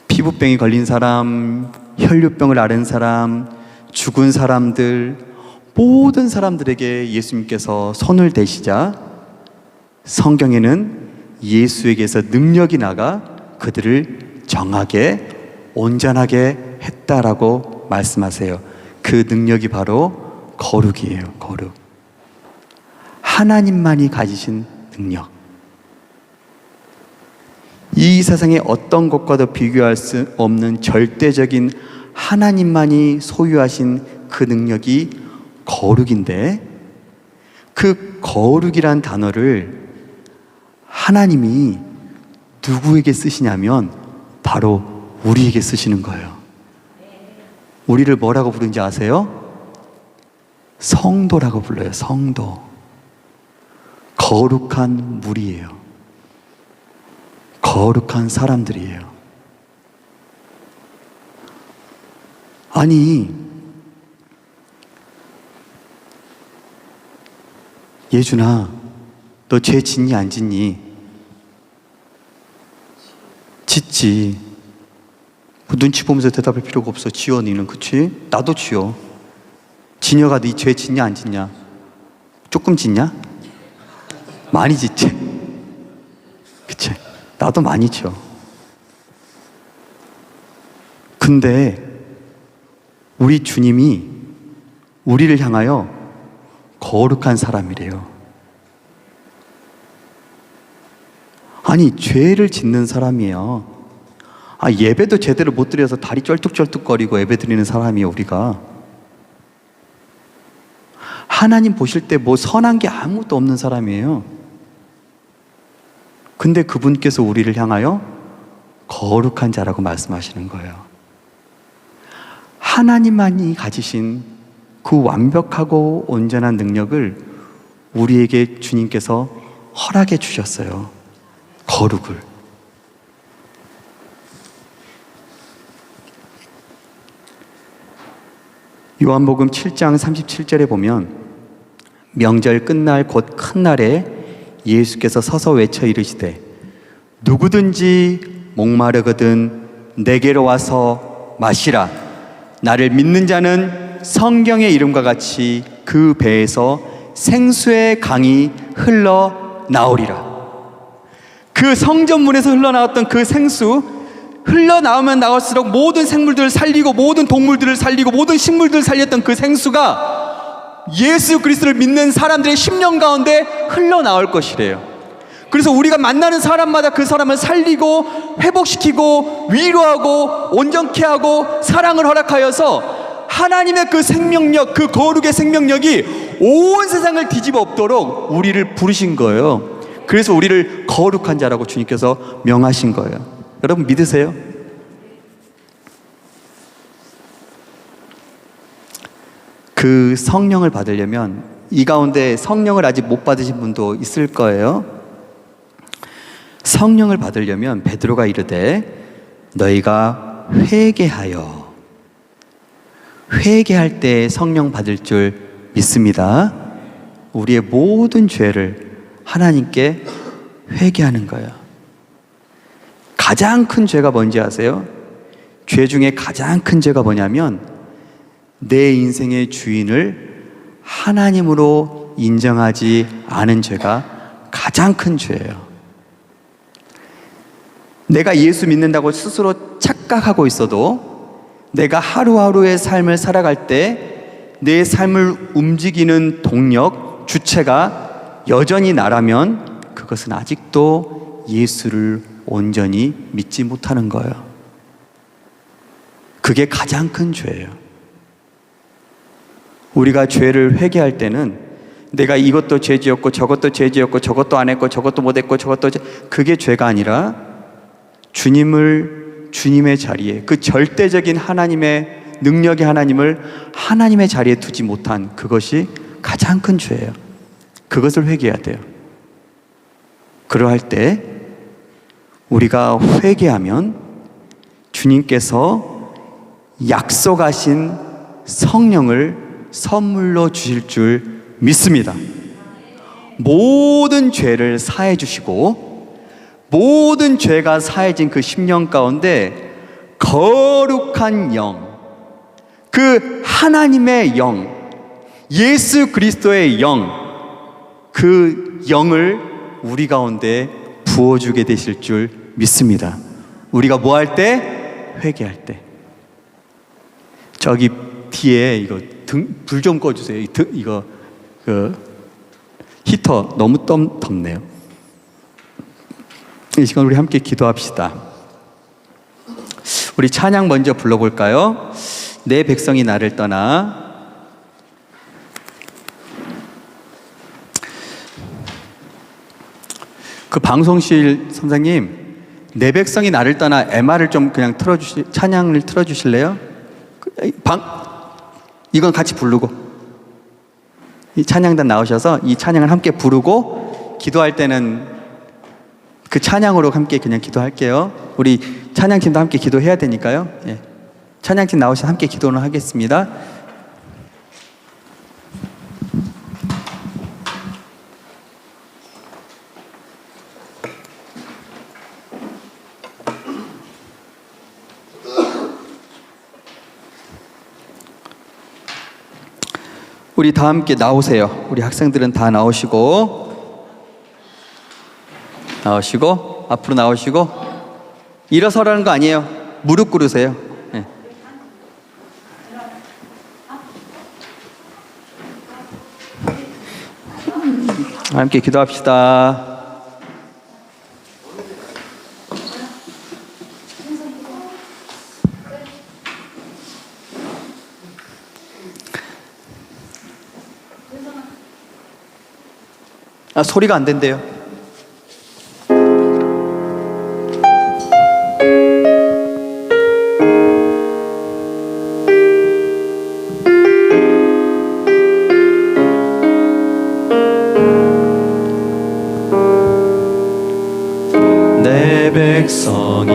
피부병이 걸린 사람, 혈류병을 앓은 사람, 죽은 사람들, 모든 사람들에게 예수님께서 손을 대시자 성경에는 예수에게서 능력이 나가 그들을 정하게 온전하게 했다라고 말씀하세요. 그 능력이 바로 거룩이에요. 거룩. 하나님만이 가지신 능력. 이 세상의 어떤 것과도 비교할 수 없는 절대적인 하나님만이 소유하신 그 능력이 거룩인데, 그 거룩이란 단어를 하나님이 누구에게 쓰시냐면 바로 우리에게 쓰시는 거예요. 우리를 뭐라고 부르는지 아세요? 성도라고 불러요. 성도. 거룩한 무리예요. 거룩한 사람들이에요. 아니, 예준아, 너 죄 짓니 안 짓니? 짓지. 뭐 눈치 보면서 대답할 필요가 없어. 지어, 니는. 그치? 나도 지어. 진여가 네 죄 짓냐 안 짓냐? 조금 짓냐? 많이 짓지? 그치? 나도 많이 지어. 근데 우리 주님이 우리를 향하여 거룩한 사람이래요. 아니, 죄를 짓는 사람이에요. 예배도 제대로 못 드려서 다리 쩔뚝쩔뚝거리고 예배 드리는 사람이에요, 우리가. 하나님 보실 때 뭐 선한 게 아무것도 없는 사람이에요. 근데 그분께서 우리를 향하여 거룩한 자라고 말씀하시는 거예요. 하나님만이 가지신 그 완벽하고 온전한 능력을 우리에게 주님께서 허락해 주셨어요. 거룩을. 요한복음 7장 37절에 보면 명절 끝날 곧 큰 날에 예수께서 서서 외쳐 이르시되 누구든지 목마르거든 내게로 와서 마시라. 나를 믿는 자는 성경의 이름과 같이 그 배에서 생수의 강이 흘러나오리라. 그 성전문에서 흘러나왔던 그 생수, 흘러나오면 나올수록 모든 생물들을 살리고 모든 동물들을 살리고 모든 식물들을 살렸던 그 생수가 예수 그리스도를 믿는 사람들의 심령 가운데 흘러나올 것이래요. 그래서 우리가 만나는 사람마다 그 사람을 살리고 회복시키고 위로하고 온전케 하고 사랑을 허락하여서 하나님의 그 생명력, 그 거룩의 생명력이 온 세상을 뒤집어 엎도록 우리를 부르신 거예요. 그래서 우리를 거룩한 자라고 주님께서 명하신 거예요. 여러분 믿으세요? 그 성령을 받으려면, 이 가운데 성령을 아직 못 받으신 분도 있을 거예요. 성령을 받으려면 베드로가 이르되 너희가 회개하여, 회개할 때 성령 받을 줄 믿습니다. 우리의 모든 죄를 하나님께 회개하는 거예요. 가장 큰 죄가 뭔지 아세요? 죄 중에 가장 큰 죄가 뭐냐면 내 인생의 주인을 하나님으로 인정하지 않은 죄가 가장 큰 죄예요. 내가 예수 믿는다고 스스로 착각하고 있어도 내가 하루하루의 삶을 살아갈 때 내 삶을 움직이는 동력, 주체가 여전히 나라면 그것은 아직도 예수를 온전히 믿지 못하는 거예요. 그게 가장 큰 죄예요. 우리가 죄를 회개할 때는 내가 이것도 죄 지었고 저것도 죄 지었고 저것도 안 했고 저것도 못 했고 저것도 그게 죄가 아니라 주님의 자리에, 그 절대적인 하나님의 능력의 하나님을 하나님의 자리에 두지 못한 그것이 가장 큰 죄예요. 그것을 회개해야 돼요. 그러할 때 우리가 회개하면 주님께서 약속하신 성령을 선물로 주실 줄 믿습니다. 모든 죄를 사해 주시고 모든 죄가 사해진 그 심령 가운데 거룩한 영, 그 하나님의 영, 예수 그리스도의 영, 그 영을 우리 가운데 부어주게 되실 줄 믿습니다. 우리가 뭐 할 때? 회개할 때. 저기 뒤에 이거 불 좀 꺼주세요. 이거 히터 너무 덥네요. 이 시간 우리 함께 기도합시다. 우리 찬양 먼저 불러볼까요? 내 백성이 나를 떠나. 그 방송실 선생님, 내 백성이 나를 떠나 MR을 좀 그냥 찬양을 틀어주실래요? 이건 같이 부르고, 이 찬양단 나오셔서 이 찬양을 함께 부르고 기도할 때는 그 찬양으로 함께 그냥 기도할게요. 우리 찬양팀도 함께 기도해야 되니까요. 예. 찬양팀 나오셔서 함께 기도를 하겠습니다. 우리 다 함께 나오세요. 우리 학생들은 다 나오시고 앞으로 나오시고, 일어서라는 거 아니에요. 무릎 꿇으세요. 네. 함께 기도합시다. 소리가 안 된대요. 내 백성이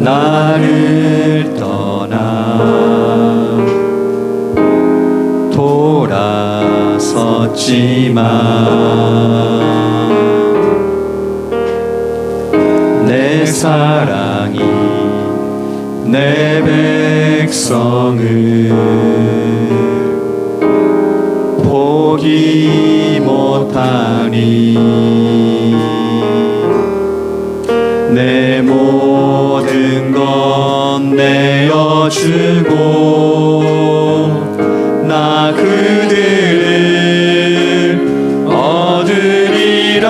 나를 떠나 돌아섰지만 내 사랑이 내 백성을 포기하지 포기 못하니 내 모든 건 내어주고 나 그들을 얻으리라.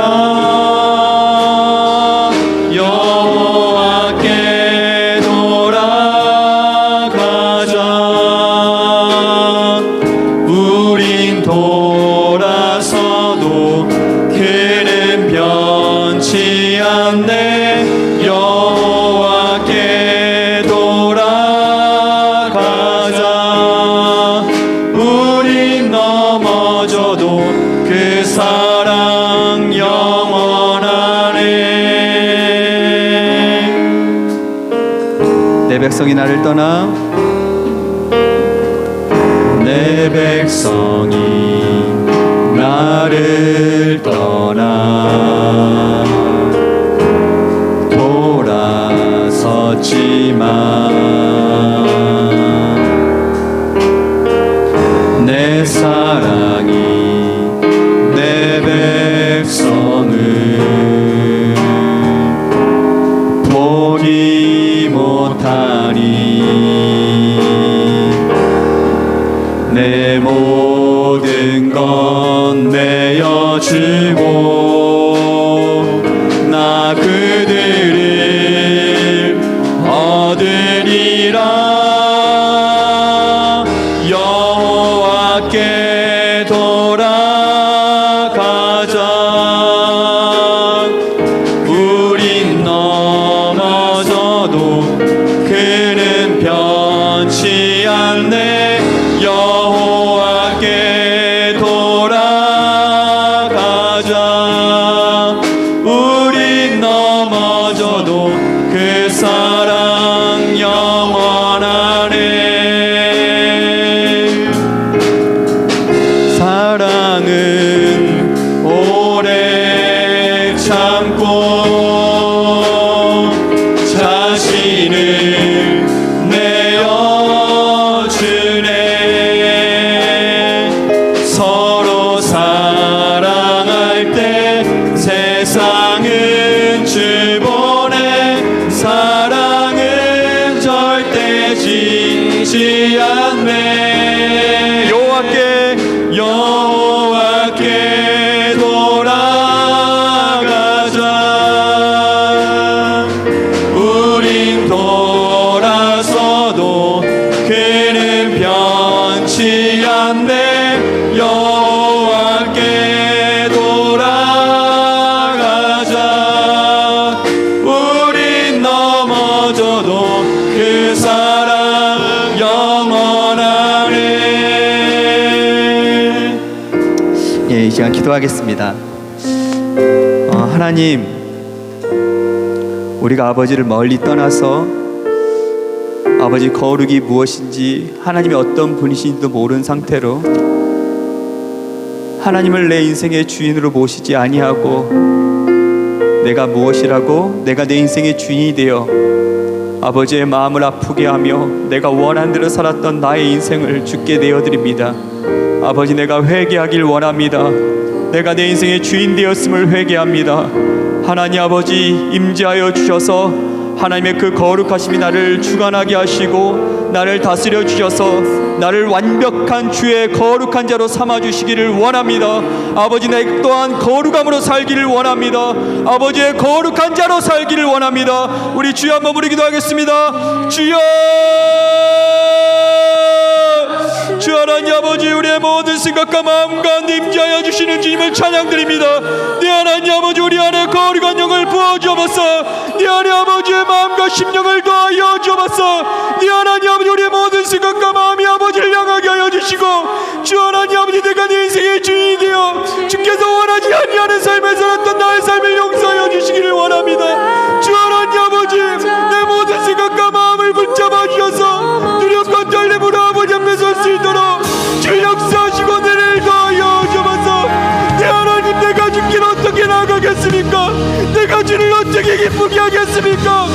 여호와께 돌아가자. 우린 돌아서도 그는 변치 않네. 여호와께 돌아가자. 우린 넘어져도 그 사랑 영원하네. 내 백성이 나를 떠나 내 백성이 나를 떠나 돌아섰지만 내 사랑이 내 백성을 포기 못하니 내 모든 건 내어주고 나 그들을 얻으리라. 여호와께 돌아가자. 우린 넘어져도 그는 변치 않네. 여호와께 돌아가자. 우린 넘어져도 그 사랑 영원하네. 사랑은 오래 참고 자신을 내어주네. 서로 사랑할 때 세상은 주보네. 사랑은 절대 지지 않네. 여호와께 돌아가자. 우린 돌아서도 그는 변치 않네. 여호와께 돌아가자. 우린 넘어져도 그 사랑 영원하네. 예, 이 시간 기도하겠습니다. 하나님, 우리가 아버지를 멀리 떠나서 아버지 거룩이 무엇인지 하나님이 어떤 분이신지도 모르는 상태로 하나님을 내 인생의 주인으로 모시지 아니하고 내가 무엇이라고 내가 내 인생의 주인이 되어 아버지의 마음을 아프게 하며 내가 원한 대로 살았던 나의 인생을 주께 내어드립니다. 아버지, 내가 회개하길 원합니다. 내가 내 인생의 주인 되었음을 회개합니다. 하나님 아버지, 임재하여 주셔서 하나님의 그 거룩하심이 나를 주관하게 하시고 나를 다스려 주셔서 나를 완벽한 주의 거룩한 자로 삼아주시기를 원합니다. 아버지, 내 또한 거룩함으로 살기를 원합니다. 아버지의 거룩한 자로 살기를 원합니다. 우리 주여 한번 부르기도 하겠습니다. 주여, 주 하나님 아버지, 우리의 모든 생각과 마음 가운데 임재하여 주시는 주님을 찬양드립니다. 네 하나님 아버지, 우리 안에 거룩한 영을 부어주옵소서. 네 하나님 아버지의 마음과 심령을 더하여 주옵소서. 네 하나님 아버지, 우리의 모든 생각과 마음이 아버지를 향하게 하여 주시고, 주 하나님 아버지, 내가 네 인생의 주인이 되어 주께서 원하지 아니하는 삶을 살았던 나의 삶을 용서하여 주시기를 원합니다. 주 하나님 아버지, 내 모든 생각과 마음을 붙잡아 주셔서 두렵고 떨림으로 아버지 앞에 설 수 있도록 주 역사하시고 내를 더하여 주옵소서. 내 하나님, 내가 주길 어떻게 나아가겠습니까? 하겠습니까? 내가 주를 어떻게 기쁘게 하겠습니까?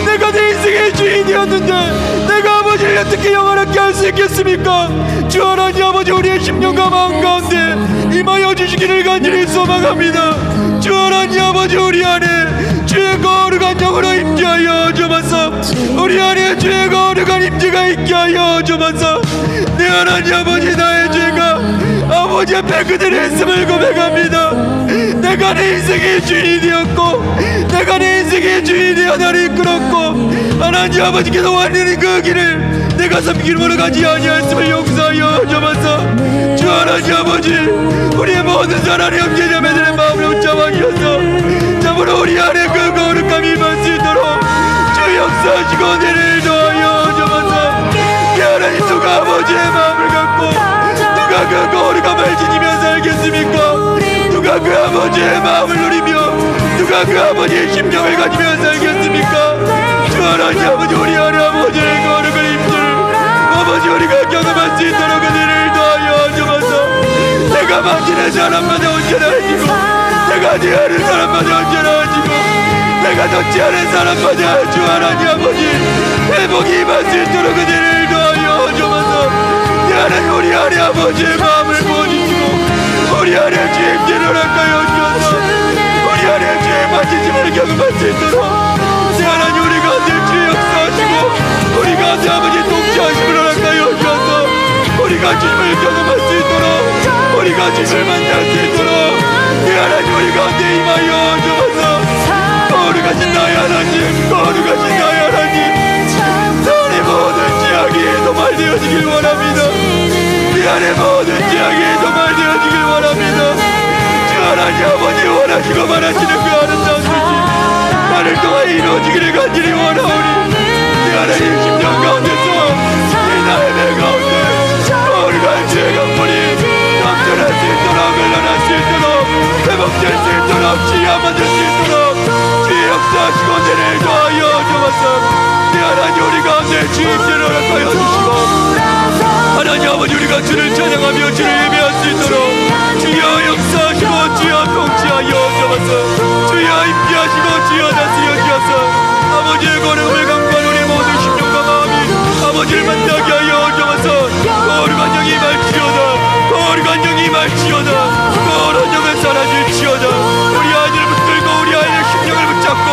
내가 내 인생의 주인이었는데 내가 아버지를 어떻게 영원하게 할 수 있겠습니까? 주 하나님 아버지, 우리의 심령과 마음 가운데 임하여 주시기를 간절히 소망합니다. 주 하나님 아버지, 우리 안에 주의 거룩한 영으로 임재하여 주옵소서. 우리 안에 주의 거룩한 임재가 있게 하여 주옵소서. 내 하나님 아버지, 나의 죄가 아버지 앞에 그대로 했음을 고백합니다. 내가 내 인생의 주인이 되었고 내가 내 인생의 주인이 되어 나를 이끌었고 하나님 아버지께서 완전히 그 길을 내가 섬기므로 가지 아니하였음을 용서하여 주옵소서. 주 하나님 아버지, 우리의 모든 사랑의 형제자매들의 마음을 붙잡아 주셔서 참으로 우리 안에 그 거룩함이 임할 수 있도록 주 역사하시고 내를 도하여 주옵소서. 이 하나님, 누가 아버지의 마음을 갖고 누가 그 거룩함을 지니며 살겠습니까? 누가 그 아버지의 마음을 누리며 누가 그 아버지의 심령을 가지며 살겠습니까? 주 하나님 아버지, 우리 안에 아버지의 거룩을 입술 아버지 우리가 경험할 수 있도록 그들을 도하여 주옵소서. 내가 만지는 사람마다 언제나 해지고 내가 대하는 사람마다 언제나 해지고 내가 걷지 않은 사람마다 주 하나님 아버지 회복이 임할 수 있도록 그들을 도하여 주옵소서. 내 하나님, 우리 안에 아버지의 마음을 보여주시고 우리 안에 주의 임재를 허락하여 주옵소서. 우리 안에 주의 만지심을 경험할 수 있도록 내 하나님, 우리 가운데 주의 역사하시고 우리 가운데 아버지 동치하심을 허락하여 주옵소서. 우리가 주님을 경험할 수 있도록 우리가 주님을 만날 수 있도록 내 하나님, 우리 가운데 임하여 주옵소서. 거룩하신 나의 하나님, 거룩하신 나의 하나님, 너의 모든 지향이 도말되어지길 원합니다. 내 안에 모든 지향이 도말되어지길 원합니다. 주 하나님 아버지, 원하시고 말하시는 그 아름다운 뜻이 나를 통하여 이루어지기를 간절히 원하오니 내 하나님 심령 가운데서 내 나의 배 가운데 거룩한 주의 강물이 넘쳐날 수 있도록 흘러날 수 있도록 회복될 수 있도록 치유함 받을 수 있도록 주의 역사하시고 내를 도하여 주옵소서. 내 하나님, 우리 가운데 주의 임재를 허락하여 주시고 하나님 아버지, 우리가 주를 찬양하며 주를 예배할 수 있도록 주여 역사하시고 주여 통치하여 주옵소서. 주여 임재하시고 주여 다스려 주옵소서. 아버지의 거룩을 강구한 우리 모든 심령과 마음이 아버지를 만나게 하여 주옵소서. 거룩한 영이 임할지어다. 거룩한 영이 임할지어다. 거룩한 영은 사라질지어다. 우리 아이들을 붙들고 우리 아이의 심령을 붙잡고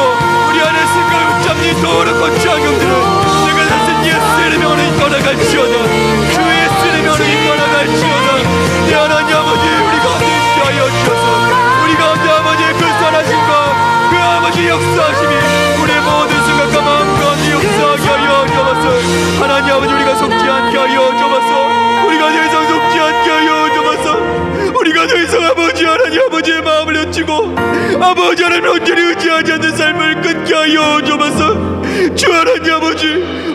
우리 안에 생각을 붙잡니 더럽고 취한 영들은 내가 다신 예수의 이름으로 떠나갈지어다. 주의 예수의 이름으로 떠나갈지어다. 내 하나님 아버지, 우리 가운데 있하여 주셔서 우리 가운데 아버지의 그 선하심과 그 아버지 역사하심이 우리의 모든 생각과 마음 가운데 역사하게 하여 주옵소서. 하나님 아버지, 우리가 속지 않게 하여 주옵소서. 우리가 더 이상 속지 않게 하여 주옵소서. 우리가 더 이상 아버지 하나님 아버지의 마음을 여치고 아버지 하나님 온전히 의지하지 않는 삶을 끊게 하여 주옵소서. 주 하나님 아버지,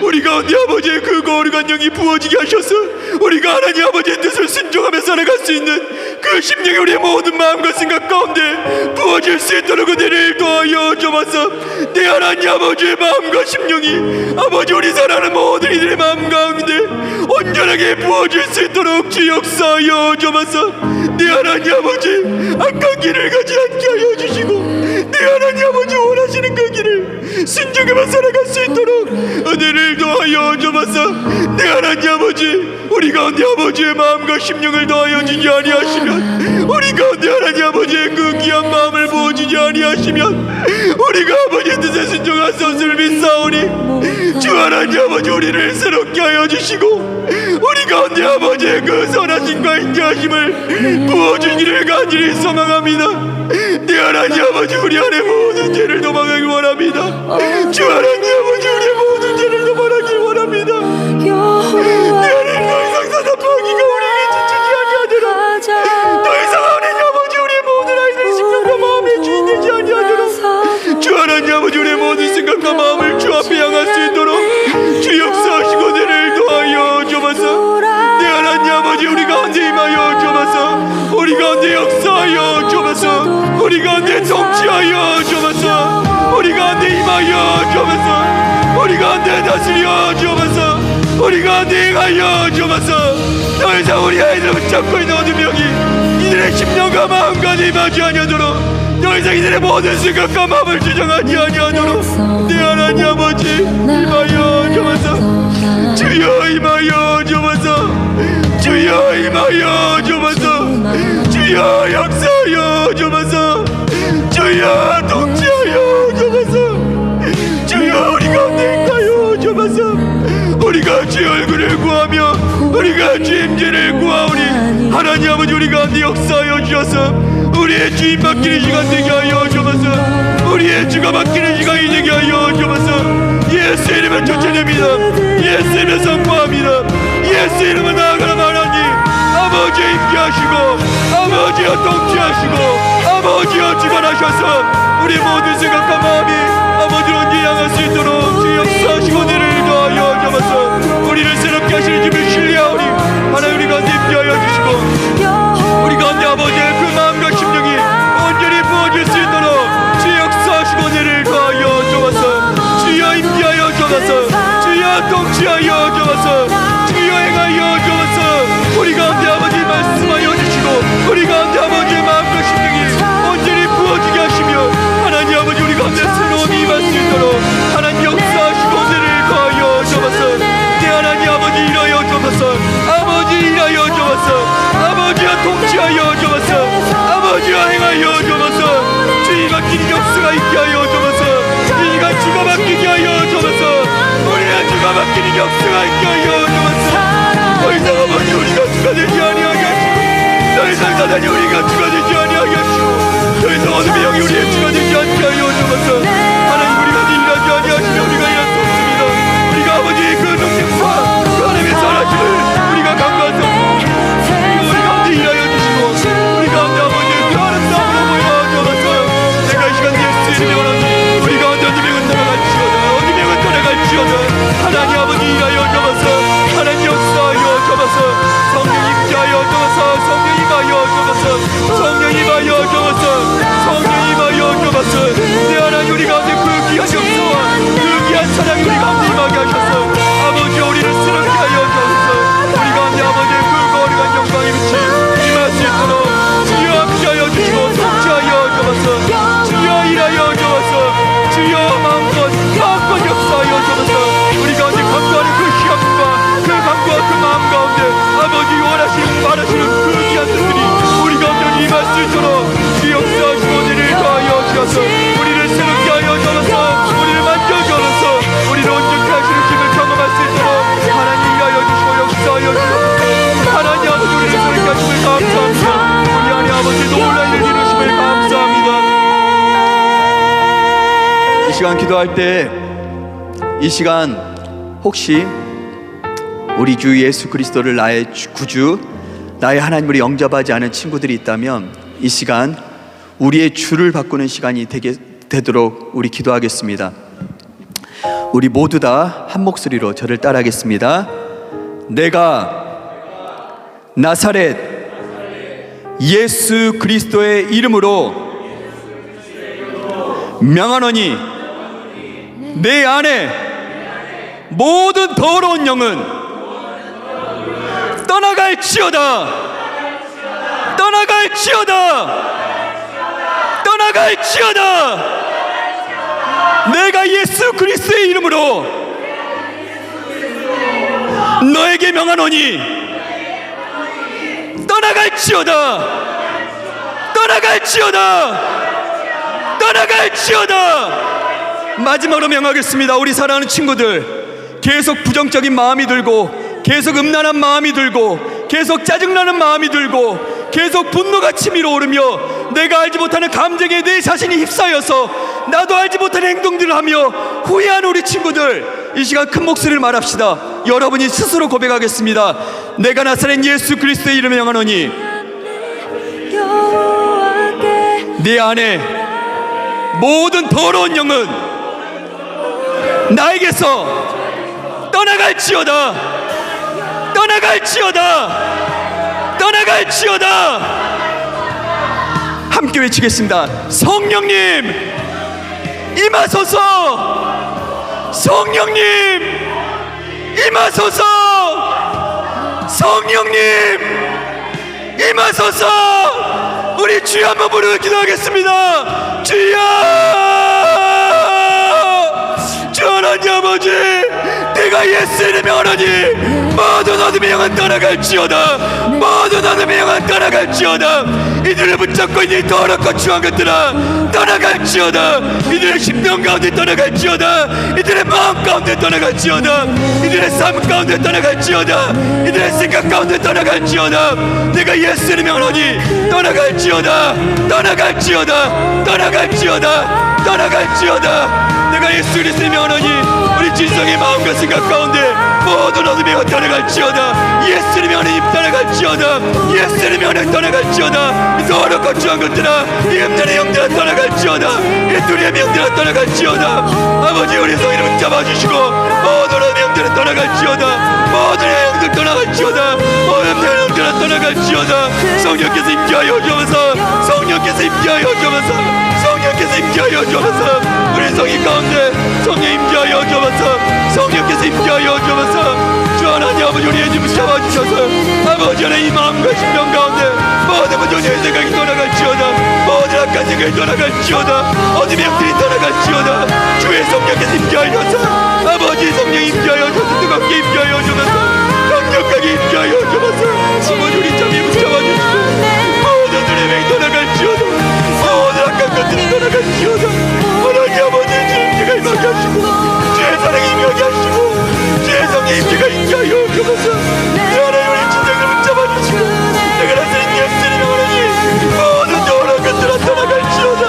우리 가운데 아버지의 그 거룩한 영이 부어지게 하셔서 우리가 하나님 아버지의 뜻을 순종하며 살아갈 수 있는 그 심령이 우리의 모든 마음과 생각 가운데 부어질 수 있도록 그들을 도하여 주옵소서. 내 하나님 아버지의 마음과 심령이 아버지 우리 사랑하는 모든 이들의 마음 가운데 온전하게 부어질 수 있도록 주 역사하여 주옵소서. 내 하나님 아버지, 악한 길을 가지 않게 하여 주시고 내 하나님 아버지 원하시는 그 길을 순종하며 살아갈 수 있도록 은혜를 더하여 주옵소서. 내 하나님 아버지, 우리 가운데 아버지의 마음과 심령을 더하여 주지 아니하시면 우리 가운데 하나님 아버지의 그 귀한 마음을 부어주지 아니하시면 우리가 아버지의 뜻에 순종할 수 없음을 믿사오니 주 하나님 아버지, 우리를 새롭게 하여 주시고 우리 가운데 아버지의 그 선하심과 인자하심을 부어주기를 간절히 소망합니다. 내 하나님 아버지, 우리 안에 모든 죄를 도망하기 원합니다. 주 하나님 아버지, 우리의 모든 죄를 도망하기 원합니다. 내 하나님, 더 이상 사단파기가 우리에게 지치지 아니하도록 더 이상 하나님 아버지, 우리의 모든 아이들의 심령과 마음에 주인 되지 아니하도록 주 하나님 아버지, 우리의 모든 생각과 마음을 주 앞에 향할 수 있도록 주 역사하시고 내를 도하여 주옵소서. 내 하나님 아버지, 우리 가운데 임하여 주옵소서. 우리 가운데 역사하여 주옵소서. 우리 가운데 통치하여 주옵소서. 우리 가운데 임하여 주옵소서. 우리 가운데 다스려 주옵소서. 우리 가운데 행하여 주옵소서. 더 이상 우리 아이들을 붙잡고 있는 어둠 영이 이들의 심령과 마음까지 임하지 아니하도록 더 이상 이들의 모든 생각과 마음을 주장하지 아니하도록 내 하나님 아버지 임하여 주옵소서. 주여 임하여 주옵소서. 주여 임하여 주옵소서. 주여 역사하여 주옵소서. 주여 통치하여 주옵소서. 주여 우리 가운데 행하여 주옵소서. 우리가 주의 얼굴을 구하며 우리가 주의 임재를 구하오니 하나님 아버지 우리 가운데 역사하여 주셔서 우리의 주인 맡기는 시간 되게 하여 주옵소서. 우리의 주가 맡기는 시간이 되게 하여 주옵소서. 예수 이름을 쫓아냅니다. 예수 이름을 선포합니다. 예수 이름을 나아가라 하나님 아버지 임재하시고 아버지여 통치하시고 아버지여 주관하셔서 우리 모든 생각과 마음이 아버지로 언제 향할 수 있도록 주 역사하시고 내를 더하여 주옵소서. 우리를 새롭게 하시는 주를 신뢰하오니 하나님 우리 가운데 임재하여 주시고 우리 가운데 아버지의 그 마음과 심령이 온전히 부어질 수 있도록 주 역사하시고 내를 더하여 주옵소서. 주여 임재하여 주옵소서. 주여 통치하여 주옵소서. 주여 행하여 주옵소서. 우리 가운데 아버지 말씀하여 주시고 우리 가운데 아버지의 마음과 심령이 온전히 부어지게 하시며 하나님 아버지 우리 가운데 새로움이 임할 수 있도록 하나님 역사하시고 내를 더하여 주옵소서. 내 하나님 아버지 일하여 주옵소서. 아버지 일하여 주옵소서. 아버지와 통치하여 주옵소서. 아버지와 행하여 주옵소서. 주의 맡기는 역사가 있게 하여 주옵소서. 이 시간 주가 맡기게 하여 주옵소서. 우리의 주가 맡기는 역사가 있게 하여 주옵소서. 더 이상 아버지 우리가 주가 되지 아니하게 하시고 더 이상 사단이 우리가 주가 되지 아니하게 하시고 더 이상 어둠의 영이 우리의 주가 되지 않게 하여 주옵소서. 하나님 우리가 일하지 아니하시며 우리가 일할 수 없습니다. 우리가 아버지의 그 능력과 그 하나님의 선하심을 우리가 간과할 수 없습니다. 우리 가운데 일하여 주시고 우리 가운데 아버지의 그 아름다움으로 보여 주옵소서. 내가 이 시간 예수 이름에 원하니 우리 가운데 어둠의 떠나갈지어다 어둠의 떠나갈지어다 하나님 아버지 일하여 주옵소서. 하나님 역사하여 주옵소서. 성령 임재하여 주옵소서. 성령 임하여 주옵소서. 성령 임하여 주옵소서. 성령 임하여 주옵소서. 내 하나님 우리 가운데 그 귀한 역사와 그 귀한 사랑이 우리 가운데 임하게 하셔서 아버지 우리를 새롭게 하여 주옵소서. 우리 가운데 아버지의 그 거룩한 영광의 빛이 임할 수 있도록 주여 함께하여 주시고 통치하여 주옵소서. 주여 일하여 주옵소서. 주여 마음껏 역사하여 주옵소서. 우리 가운데 간구하는 그 희망과 그 간구와 그 마음 가운데 아버지 원하시는 바라시는 그 귀한 뜻들이 우리 가운데 임할 수 있도록 주 역사하시고 내를 더하여 주셔서 우리를 새롭게 하여 주옵소서. 우리를 만져 주옵소서. 우리를 온전케 하시는 힘을 경험할 수 있도록 하나님 일하여 주시고 역사하여 주옵소서. 하나님 아버지 우리를 새롭게 하심을 감사합니다. 우리 하나님 아버지 놀라운 일을 이루심을 감사합니다. 이 시간 기도할 때 이 시간 혹시 우리 주 예수 그리스도를 나의 구주 나의 하나님으로 영접하지 않은 친구들이 있다면 이 시간 우리의 주를 바꾸는 시간이 되도록 우리 기도하겠습니다. 우리 모두 다 한 목소리로 저를 따라하겠습니다. 내가 나사렛 예수 그리스도의 이름으로 명하노니 내 안에 모든 더러운 영은 떠나갈지어다. 떠나갈지어다. 떠나갈지어다. 내가 예수 그리스도의 이름으로 너에게 명하노니 떠나갈지어다. 떠나갈지어다. 떠나갈지어다. 마지막으로 명하겠습니다. 우리 사랑하는 친구들, 계속 부정적인 마음이 들고 계속 음란한 마음이 들고 계속 짜증나는 마음이 들고 계속 분노가 치밀어 오르며 내가 알지 못하는 감정에 내 자신이 휩싸여서 나도 알지 못하는 행동들을 하며 후회하는 우리 친구들, 이 시간 큰 목소리를 말합시다. 여러분이 스스로 고백하겠습니다. 내가 나사렛 예수 그리스도의 이름에 명하노니 내 안에 모든 더러운 영은 나에게서 떠나갈지어다. 떠나갈지어다. 떠나갈지어다. 함께 외치겠습니다. 성령님 임하소서. 성령님 임하소서. 성령님 임하소서. 우리 주여 한번 부르고 기도하겠습니다. 주여! 주 하나님 아버지, 내가 예수의 명하노니 모든 어둠의 영은 떠나갈지어다. 모든 어둠의 영은 떠나갈지어다. 이들을 붙잡고 있는 더럽고 추한 것들아 떠나갈지어다. 이들의 심령 가운데 떠나갈지어다. 이들의 마음 가운데 떠나갈지어다. 이들의 삶 가운데 떠나갈지어다. 이들의 생각 가운데 떠나갈지어다. 내가 예수의 명하노니 떠나갈지어다. 떠나갈지어다. 떠나갈지어다. 떠나갈지어다. 내가 예수 그리스도의 명하노니 우리 진성의 마음과 생각 가운데 모든 어둠의 영은 떠나갈지어다. 예수의 명하노니 떠나갈지어다. 예수의 명하노니 떠나갈지어다. 이 더럽고 추한 것들아, 이 음란의 영들아 떠나갈지어다. 이 두려움의 영들아 떠나갈지어다. 아버지 우리 성의를 붙잡아주시고 모든 어둠의 영들아 떠나갈지어다. 모든 영들 떠나갈지어다. 모든 영들아 떠나갈지어다. 성령께서 임재하여 주옵소서. 성령께서 임재하여 주옵소서. 성령께서 임재하여 주옵소서. 우리 성의 가운데 성령 임재하여 주옵소서. 성령께서 임재하여 주옵소서. 주 하나님 아버지 우리의 힘을 잡아주셔서 아버지 하나님 이 마음과 심령 가운데 모든 문제의 생각이 떠나갈지어다. 모든 악한 생각이 떠나갈지어다. 어둠의 영들이 떠나갈지어다. 주의 성령께서 임재하여서 아버지 성령 임재하여 주옵소서. 뜨겁게 임재하여 주옵소서. 강력하게 임재하여 주옵소서. 아버지 우리 참 힘을 잡아주시고 모든 두려움이 떠나갈지어다. 모든 악한 것들이 떠나갈지어다. 하나님 아버지 주의 임재가 임하게 하시고 주의 사랑이 임하게 하시고 주의 성령 임재가 임재하여 주옵소서. 하나님 우리 진정을 붙잡아주시고 내가 나서는 예수님 하나님 모든 더러운 것들아 떠나갈지어다.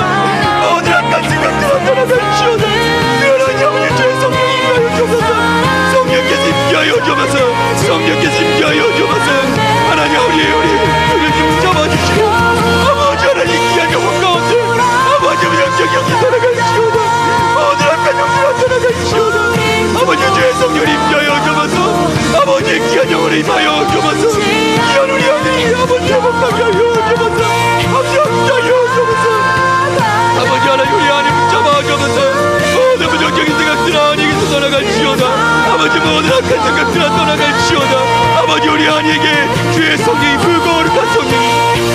모든 악한 생각들아 떠나갈지어다. 하나님 아버지 주의 성령 임재하여 주옵소서. 성령께서 임재하여 주옵소서. 성령께서 임재하여 주옵소서. 하나님 우리 우리를 좀 잡아주시고 아버지 하나님 귀한 영혼 가운데 아버지 우리 영적 영이 떠나갈지어다. 모든 악한 영들아 떠나갈지어다. 아버지 주의 성령을 임재하여 주옵소서. 아버지 귀한 영혼을 임하여 주옵소서. 귀한 우리 아들이 아버지 회복하게 하여 주옵소서. 아버지 함께하여 주옵소서. 아버지 하나님 우리 안에 붙잡아 주옵소서. 모든 부정적인 생각들아 안에게서 떠나갈지어다. 아버지 모든 악한 생각들아 떠나갈지어다. 아버지 우리 안에게 주의 성령이 그 거룩한 성령이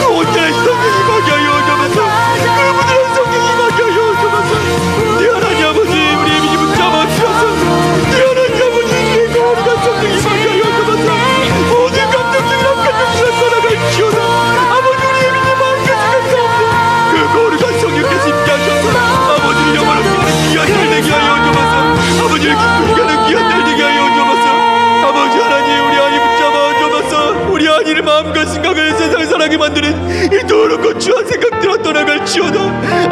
그 온전한 성령이 임하게 하여 주옵소서. 그 부드러운 성령이 임하게 하여 주옵소서. 네 하나님 아버지 우리의 믿음을 붙잡아 주셔서 네 하나님 아버지 주의 거룩한 성령이 임하게 하여 주옵소서. 모든 감정적인 악한 영들아 떠나갈지어다. 아버지 우리의 믿음 마음과 생각 가운데 그 거룩한 성령께서 임재하셔서 아버지를 영원한 귀한 날 되게 하여 주옵소서. 아버지를 기쁘게 하는 귀한 날 되게 하여 주옵소서. 아버지 하나님 우리 안이 붙잡아 주옵소서. 우리 안이를 마음과 생각을 세상을 살아게 만드는 이 더럽고 추한 생각들아 떠나갈지어다.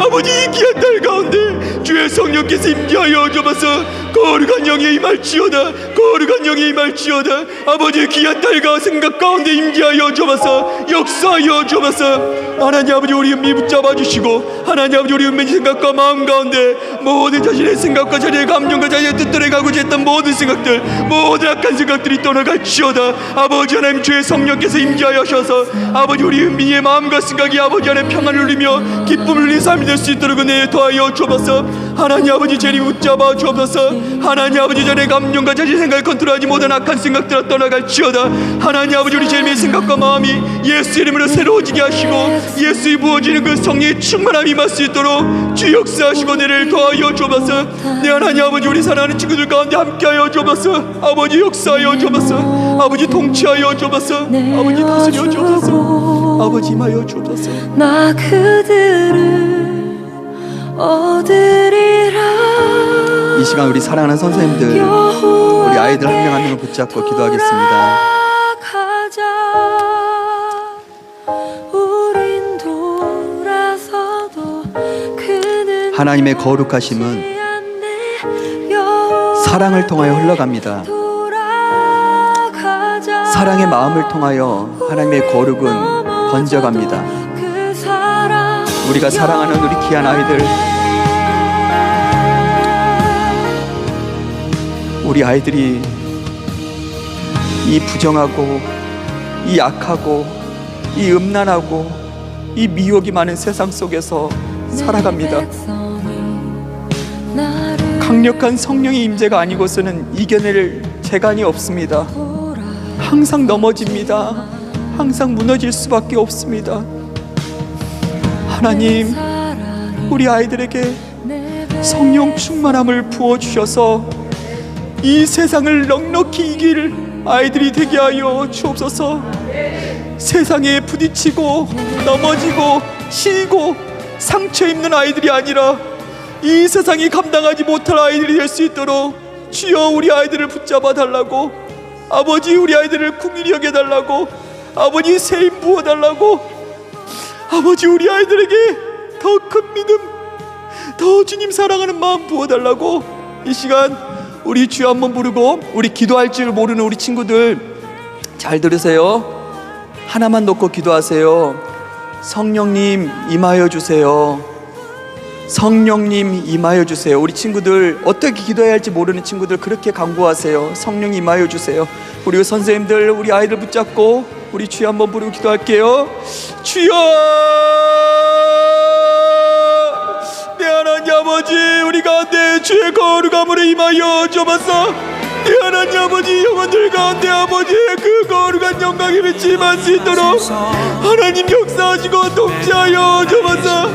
아버지 이 귀한 날 가운데 주의 성령께서 임재하여 주옵소서. 거룩한 영이 임할지어다. 거룩한 영이 임할지어다. 아버지 귀한 딸과 생각 가운데 임재하여 주옵소서. 역사하여 주옵소서. 하나님 아버지 우리 은미 붙잡아 주시고 하나님 아버지 우리 은미 생각과 마음 가운데 모든 자신의 생각과 자신의 감정과 자신의 뜻들에 가고자 했던 모든 생각들 모든 악한 생각들이 떠나갈지어다. 아버지 하나님 주의 성령께서 임재하여 하셔서 아버지 우리 은미의 마음과 생각이 아버지 안에 평안을 누리며 기쁨을 누리는 삶이 될 수 있도록 은혜 더하여 주옵소서. 하나님 아버지 죄를 붙잡아 주옵소서. 하나님 아버지 자신의 감정과 자신의 생각을 컨트롤하지 못한 악한 생각들아 떠나갈지어다. 하나님 아버지 우리 죄의 생각과 마음이 예수 이름으로 새로워지게 하시고 예수의 부어지는 그 성령의 충만함이 임할 수 있도록 주 역사하시고 내를 더하여 주옵소서. 네 하나님 아버지 우리 사랑하는 친구들 가운데 함께하여 주옵소서. 아버지 역사하여 주옵소서. 아버지 통치하여 주옵소서. 아버지 다스려 주옵소서. 아버지 임하여 주옵소서. 나 그들을 얻으리라. 이 시간 우리 사랑하는 선생님들 우리 아이들 한 명 한 명을 붙잡고 기도하겠습니다. 가자. 우린 돌아서도 그는 하나님의 거룩하심은 사랑을 통하여 흘러갑니다. 사랑의 마음을 통하여 하나님의 거룩은 번져갑니다. 우리가 사랑하는 우리 귀한 아이들, 우리 아이들이 이 부정하고 이 악하고 이 음란하고 이 미혹이 많은 세상 속에서 살아갑니다. 강력한 성령의 임재가 아니고서는 이겨낼 재간이 없습니다. 항상 넘어집니다. 항상 무너질 수밖에 없습니다. 하나님, 우리 아이들에게 성령 충만함을 부어주셔서 이 세상을 넉넉히 이길 아이들이 되게 하여 주옵소서. 세상에 부딪히고 넘어지고 쉬고 상처 입는 아이들이 아니라 이 세상이 감당하지 못할 아이들이 될 수 있도록 주여 우리 아이들을 붙잡아 달라고, 아버지 우리 아이들을 긍휼히 여겨달라고, 아버지 세임 부어달라고, 아버지 우리 아이들에게 더 큰 믿음, 더 주님 사랑하는 마음 부어달라고. 이 시간 우리 주여 한번 부르고 우리 기도할 줄 모르는 우리 친구들 잘 들으세요. 하나만 놓고 기도하세요. 성령님 임하여 주세요. 성령님 임하여 주세요. 우리 친구들 어떻게 기도해야 할지 모르는 친구들 그렇게 간구하세요. 성령 임하여 주세요. 우리 선생님들 우리 아이들 붙잡고 우리 주여 한번 부르고 기도할게요. 주여, 내 하나님 아버지, 우리 가운데 주의 거룩함으로 임하여 주옵소서. 내 하나님 아버지, 영혼들 가운데 아버지의 그 거룩한 영광이 비치 임할 수 있도록 하나님 역사하시고 통치하여 주옵소서.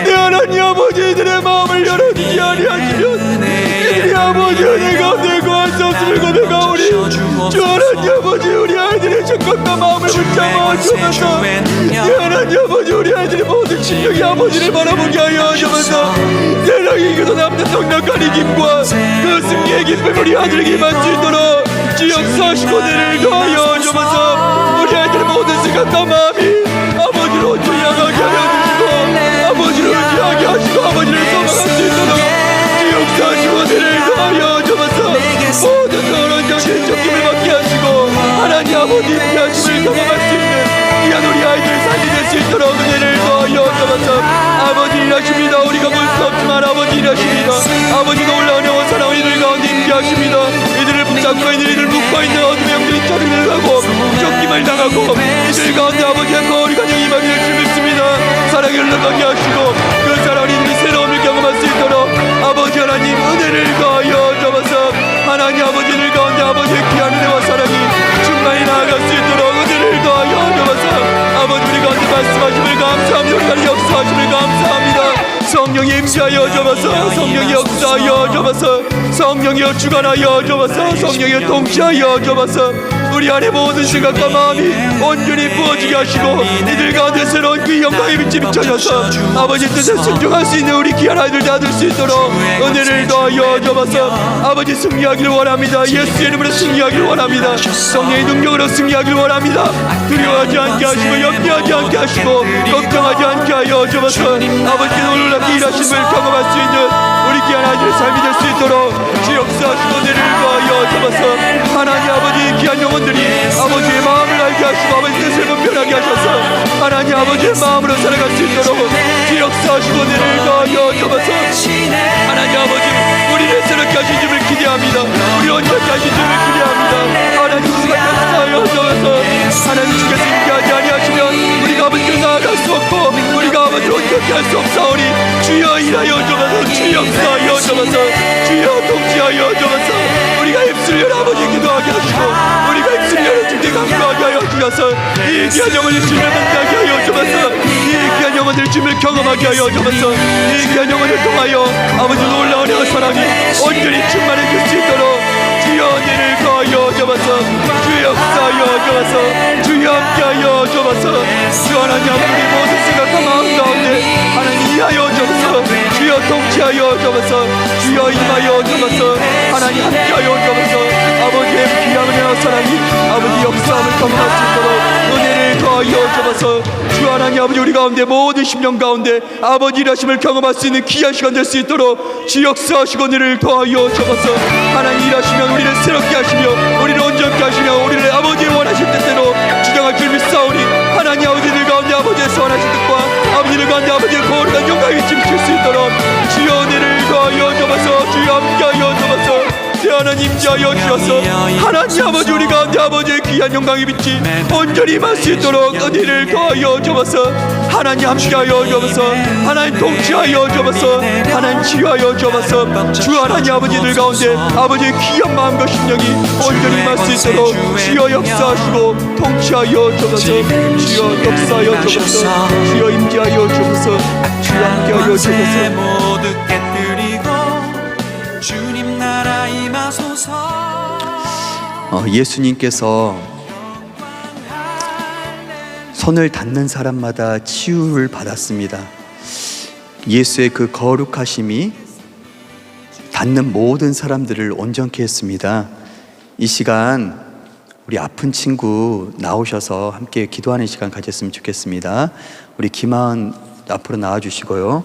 내 하나님 아버지, 이들의 마음을 열어주지 아니하시면 이들이 아버지 은혜 가운데 거할 수 없음을 고백하오니 주 하나님 아버지, 우리 아이들의 정감과 마음을 붙잡아 주옵소서. 내 하나님 아버지, 우리 아이들의 모든 심령이 아버지를 바라보게 하여 주옵소서. 세상이 그도 남는 성령과 이김과 그 승리의 기쁨을 우리 아들에게 임할 수 있도록 주 역사하시고 은혜를 더하여 주옵소서. 우리 아이들의 모든 생각과 마음이 아버지를 온전히 향하게 하여 주시고 아버지를 의지하게 하시고 아버지를 소망할 수 있도록 주 역사하시고 은혜를 더하여 주옵소서. 모든 더러운 정신의 쫓김을 받게 하시고 하나님 아버지 피하심을 경험할 수 있는 귀한 우리 아이들 살리낼 수 있도록 은혜를 더하여 주옵소서. 아버지 일하십니다. 우리가 볼 수 없지만 아버지 일하십니다. 아버지 놀라운 영원 사랑 이들 가운데 임재하십니다. 이들을 붙잡고 이들을 묶어있는 어둠의 영들이 저리를 가고 쫓김을 당하고 이들 가운데 아버지의 거룩한 영이 임하기를 주 믿습니다. 사랑이 흘러가게 하시고 그 사랑 이들이 새로움을 경험할 수 있도록 아버지 하나님 은혜를 더하여 주옵소서. 하나님 아버지들 가운데 아버지의 귀한 은혜와 사랑이 충만히 나아갈 수 있도록 은혜를 더하여 주옵소서. 아버지 우리 가운데 말씀하심을 감사합니다. 우리 가운데 역사하심을 감사합니다. 성령이 임재하여 주옵소서. 성령이 역사하여 주옵소서. 성령이여 주관하여 주옵소서. 성령이여 통치하여 주옵소서. 우리 안에 모든 생각과 마음이 온전히 부어지게 하시고 이들 가운데 새로운 그 영광의 빛이 비춰져서 아버지 뜻에 순종할 수 있는 우리 귀한 아이들 다 될 수 있도록 은혜를 더하여 주옵소서. 아버지 승리하기를 원합니다. 예수의 이름으로 승리하기를 원합니다. 성령의 능력으로 승리하기를 원합니다. 두려워하지 않게 하시고 염려하지 않게 하시고 걱정하지 않게 하여 주옵소서. 아버지께서 놀랍게 일하심을 경험할 수 있는 우리 귀한 아이들의 삶이 될 수 있도록 주 역사하시고 은혜를 더하여 주옵소서. 하나님 아버지 귀한 영혼들이 아버지의 마음을 알게 하시고 아버지 뜻을 분별하게 하셔서 하나님 아버지의 마음으로 살아갈 수 있도록 주 역사하시고 은혜를 더하여 주옵소서. 하나님 아버지 우리를 새롭게 하신 주를 기대합니다. 우리 온전히 하신 주를 기대합니다. 하나님 주가 역사하여 주옵소서. 하나님 주께서 인기하지 아니하시면 우리가 아버지를 나아갈 수 없고 우리가 아버지를 온전히 할 수 없사오니 주여 일하여 주옵소서. 주 역사하여 주옵소서. 주여 통치하여 주옵소서. 우리가 입술을 열어 아버지 기도하게 하시고 우리가 입술을 열어 주께 강구하게 하여 주셔서 이 귀한 영혼을 주님을 만나게 하여 주옵소서. 이 귀한 영혼을 주님을 경험하게 하여 주옵소서. 이 귀한 영혼을 통하여 아버지 놀라운 영의 사랑이 온전히 충만해질 수 있도록 주여 은혜를 더하여 주옵소서. 주 역사하여 주옵소서. 주여 함께하여 주옵소서. 주 하나님 아버지 모든 생각과 마음 가운데 하나님 이하여 주옵소서. 주여 통치하여 주옵소서. 주여 임하여 주옵소서. 하나님 함께하여 주옵소서. 아버지의 귀한 은혜와 사랑이 아버지 역사함을 경험할 수 있도록 은혜를 더하여 주옵소서. 주 하나님 아버지 우리 가운데 모든 심령 가운데 아버지 일하심을 경험할 수 있는 귀한 시간 될 수 있도록 주 역사하시고 은혜를 더하여 주옵소서. 하나님 일하시면 우리를 새롭게 하시며 우리를 온전케 하시며 우리를 아버지의 원하신 뜻대로 주장할 줄 믿사오니 하나님 아버지들 가운데 아버지의 선하신 뜻과 아버지들 가운데 아버지의 거룩한 영광이 비칠 수 있도록 주여 은혜를 더하여 주옵소서. 주여 함께하여 주옵소서. 하나님 임재하여 주셔서 하나님 아버지 우리 가운데 아버지의 귀한 영광의 빛이 온전히 임할 수 있도록 은혜를 더하여 주옵소서. 하나님 함께하여 주옵소서. 하나님 통치하여 주옵소서. 하나님 치유하여 주옵소서. 주 하나님 아버지들 가운데 아버지의 귀한 마음과 심령이 온전히 임할 수 있도록 주여 역사하시고 통치하여 주옵소서. 주여 역사하여 주옵소서. 주여 임재하여 주옵소서. 주여 함께하여 주옵소서. 모두 깨뜨리고 주님 나라 임하소서. 예수님께서 손을 닿는 사람마다 치유를 받았습니다. 예수의 그 거룩하심이 닿는 모든 사람들을 온전케 했습니다. 이 시간 우리 아픈 친구 나오셔서 함께 기도하는 시간 가졌으면 좋겠습니다. 우리 김하은 앞으로 나와주시고요.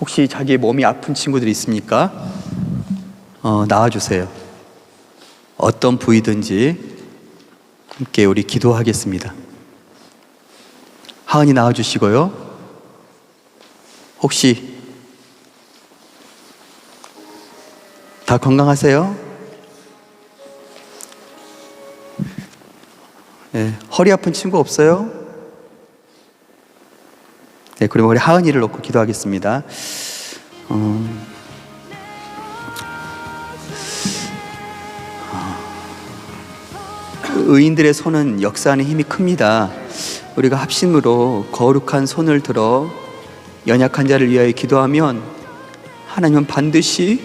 혹시 자기의 몸이 아픈 친구들이 있습니까? 나와주세요. 어떤 부위든지 함께 우리 기도하겠습니다. 하은이 나와주시고요. 혹시 다 건강하세요? 네, 허리 아픈 친구 없어요? 네, 그러면 우리 하은이를 놓고 기도하겠습니다. 의인들의 손은 역사하는 힘이 큽니다. 우리가 합심으로 거룩한 손을 들어 연약한 자를 위하여 기도하면 하나님은 반드시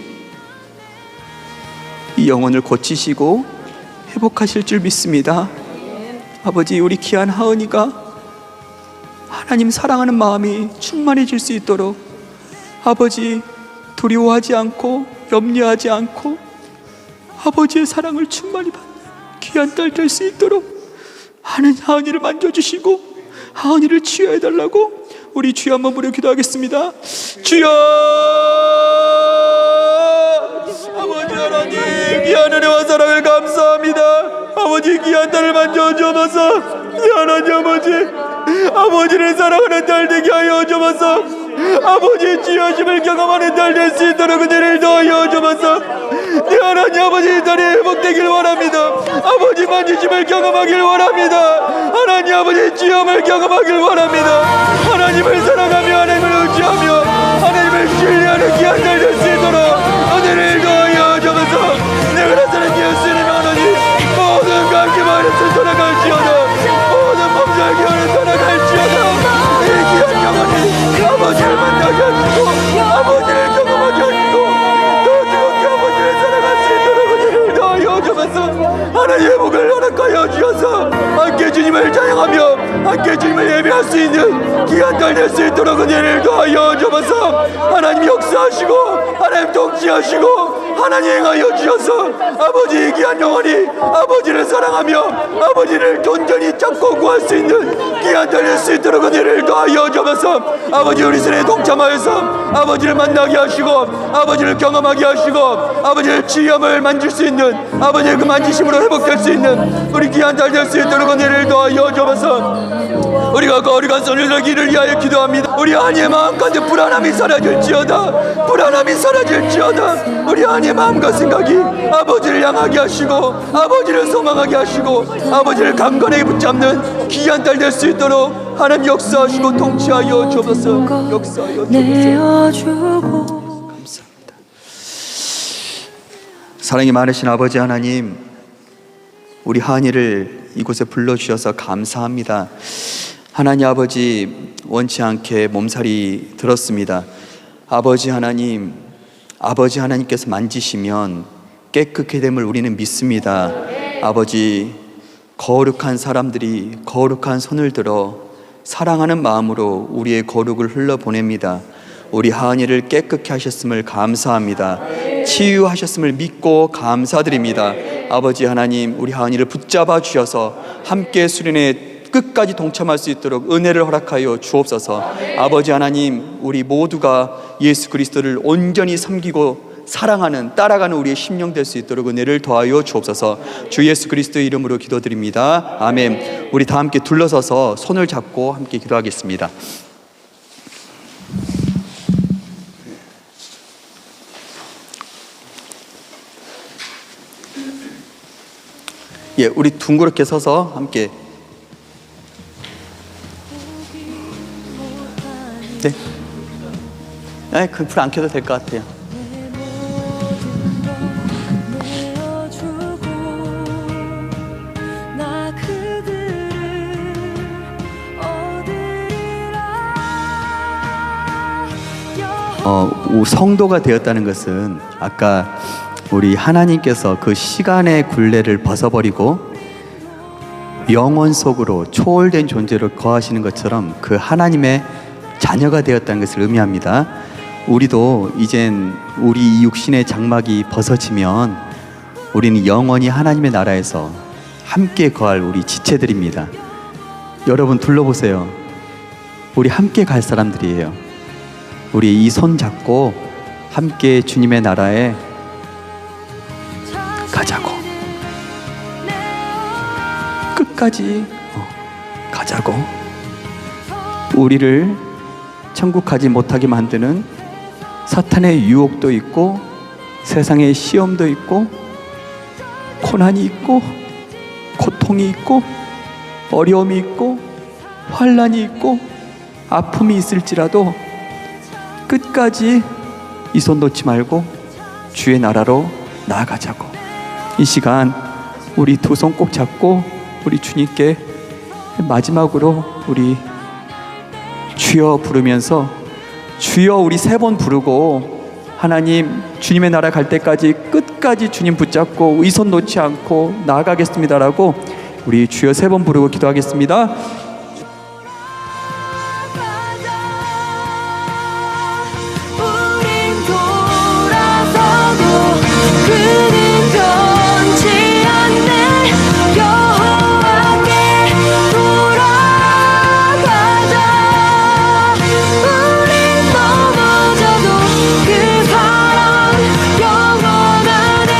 이 영혼을 고치시고 회복하실 줄 믿습니다. 아버지, 우리 귀한 하은이가 하나님 사랑하는 마음이 충만해질 수 있도록 아버지 두려워하지 않고 염려하지 않고 아버지의 사랑을 충만히 받는 귀한 딸 될 수 있도록 하은이를 만져주시고 하은이를 치유해달라고 우리 주여 한번 부르며 기도하겠습니다. 주여! 아버지 하나님, 귀한 은혜와 사랑을 감사합니다. 아버지 귀한 딸을 만져주옵소서. 하나님 아버지를 사랑하는 딸 되게 하여 주옵소서. 아버지의 치유하심을 경험하는 딸 될 수 있도록 은혜를 더하여 주옵소서. 네 하나님 아버지, 딸이 회복되길 원합니다. 아버지 만지심을 경험하길 원합니다. 하나님 아버지 치유함을 경험하길 원합니다. 하나님을 사랑하며 하나님을 의지하며 하나님을 신뢰하는 귀한 딸 될 수 있도록 은혜를 더하여 주옵소서. 내가 나타낸 예수님 하나님, 모든 감기만에서 돌아갈지어다. 모든 범죄의 기운을 돌아갈지어다. 이 귀한 영혼이 아버지를 만나게 하시고 아버지를 경험하게 하시고 더 뜨겁게 아버지를 사랑할 수 있도록 은혜를 더하여 주옵소서. 하나님의 복을 허락하여 주셔서 함께 주님을 찬양하며 함께 주님을 예배할 수 있는 귀한 딸 될 수 있도록 은혜를 더하여 주옵소서. 하나님 역사하시고 하나님 통치하시고 하나님 행하여 주셔서 아버지 귀한 영혼이 아버지를 사랑하며 아버지를 온전히 잡고 구할 수 있는 귀한 딸 될 수 있도록 은혜를 더하여 주옵소서. 아버지 우리 손에 동참하여서 아버지를 만나게 하시고 아버지를 경험하게 하시고 아버지의 치유함을 만질 수 있는 아버지의 그 만지심으로 회복될 수 있는 우리 귀한 딸 될 수 있도록 은혜를 더하여 주옵소서. 우리가 거룩한 손을 들기를 위하여 기도합니다. 우리 아니의 마음 가운데 불안함이 사라질지어다. 불안함이 사라질지어다. 우리 아니의 마음과 생각이 아버지를 향하게 하시고 아버지를 소망하게 하시고 아버지를 강건하게 붙잡는 귀한 딸 될 수 있도록 하나님 역사하시고 통치하여 주옵소서. 역사하여 주옵소서. 감사합니다. 사랑이 많으신 아버지 하나님, 우리 하은이를 이곳에 불러주셔서 감사합니다. 하나님 아버지, 원치 않게 몸살이 들었습니다. 아버지 하나님, 아버지 하나님께서 만지시면 깨끗게 됨을 우리는 믿습니다. 아버지, 거룩한 사람들이 거룩한 손을 들어 사랑하는 마음으로 우리의 거룩을 흘러보냅니다. 우리 하은이를 깨끗게 하셨음을 감사합니다. 치유하셨음을 믿고 감사드립니다. 아버지 하나님, 우리 하은이를 붙잡아 주셔서 함께 수련회 끝까지 동참할 수 있도록 은혜를 허락하여 주옵소서. 아버지 하나님, 우리 모두가 예수 그리스도를 온전히 섬기고 사랑하는, 따라가는 우리의 심령 될 수 있도록 은혜를 더하여 주옵소서. 주 예수 그리스도의 이름으로 기도드립니다. 아멘. 우리 다 함께 둘러서서 손을 잡고 함께 기도하겠습니다. 예, 우리 둥그렇게 서서 함께. 네. 그 불 안 켜도 될 것 같아요. 내어주고 나 그들을 얻으리라. 성도가 되었다는 것은 아까 우리 하나님께서 그 시간의 굴레를 벗어버리고 영원 속으로 초월된 존재로 거하시는 것처럼 그 하나님의 자녀가 되었다는 것을 의미합니다. 우리도 이젠 우리 이 육신의 장막이 벗어지면 우리는 영원히 하나님의 나라에서 함께 거할 우리 지체들입니다. 여러분 둘러보세요. 우리 함께 갈 사람들이에요. 우리 이 손 잡고 함께 주님의 나라에 가자고. 끝까지 가자고. 우리를 천국 가지 못하게 만드는 사탄의 유혹도 있고 세상의 시험도 있고 고난이 있고 고통이 있고 어려움이 있고 환난이 있고 아픔이 있을지라도 끝까지 이 손 놓지 말고 주의 나라로 나아가자고. 이 시간 우리 두 손 꼭 잡고 우리 주님께 마지막으로 우리 주여 부르면서 주여 우리 3번 부르고 하나님 주님의 나라 갈 때까지 끝까지 주님 붙잡고 이 손 놓지 않고 나아가겠습니다라고 우리 주여 3번 부르고 기도하겠습니다. 우린 돌아서도 그는 변치 않네. 여호와께 돌아가자. 우린 넘어져도 그 사랑 영원하네.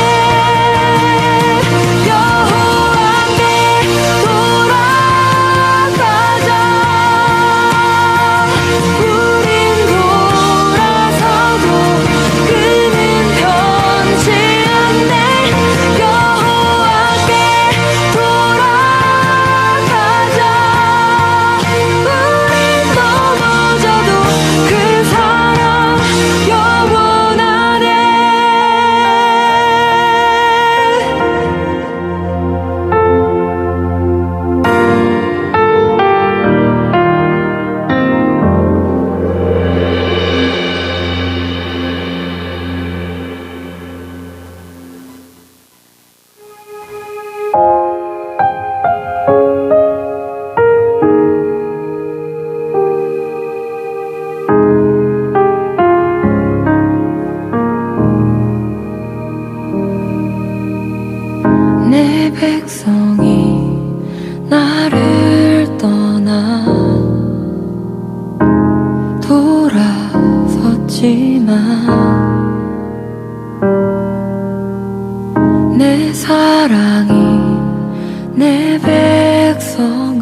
여호와께 돌아가자. 우린 돌아서도 그는 변치 않네. 여호와께 돌아가자. 우린 넘어져도 그 사랑 영원하네. 내 백성이 나를 떠나 돌아섰지만 내 사랑이 내 백성을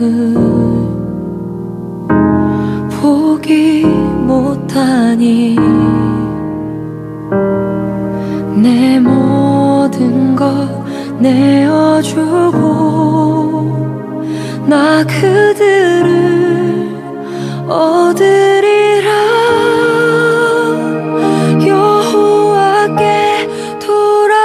포기 못하니 내 모든 것 내어주고 나 그들을 얻으리라. 여호와께 돌아가자.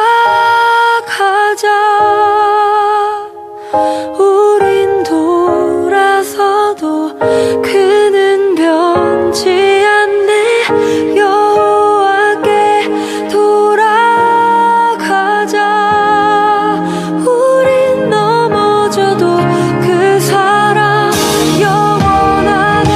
우린 돌아서도 그는 변치 않네. 여호와께 돌아가자. 우린 넘어져도 그 사랑 영원하네.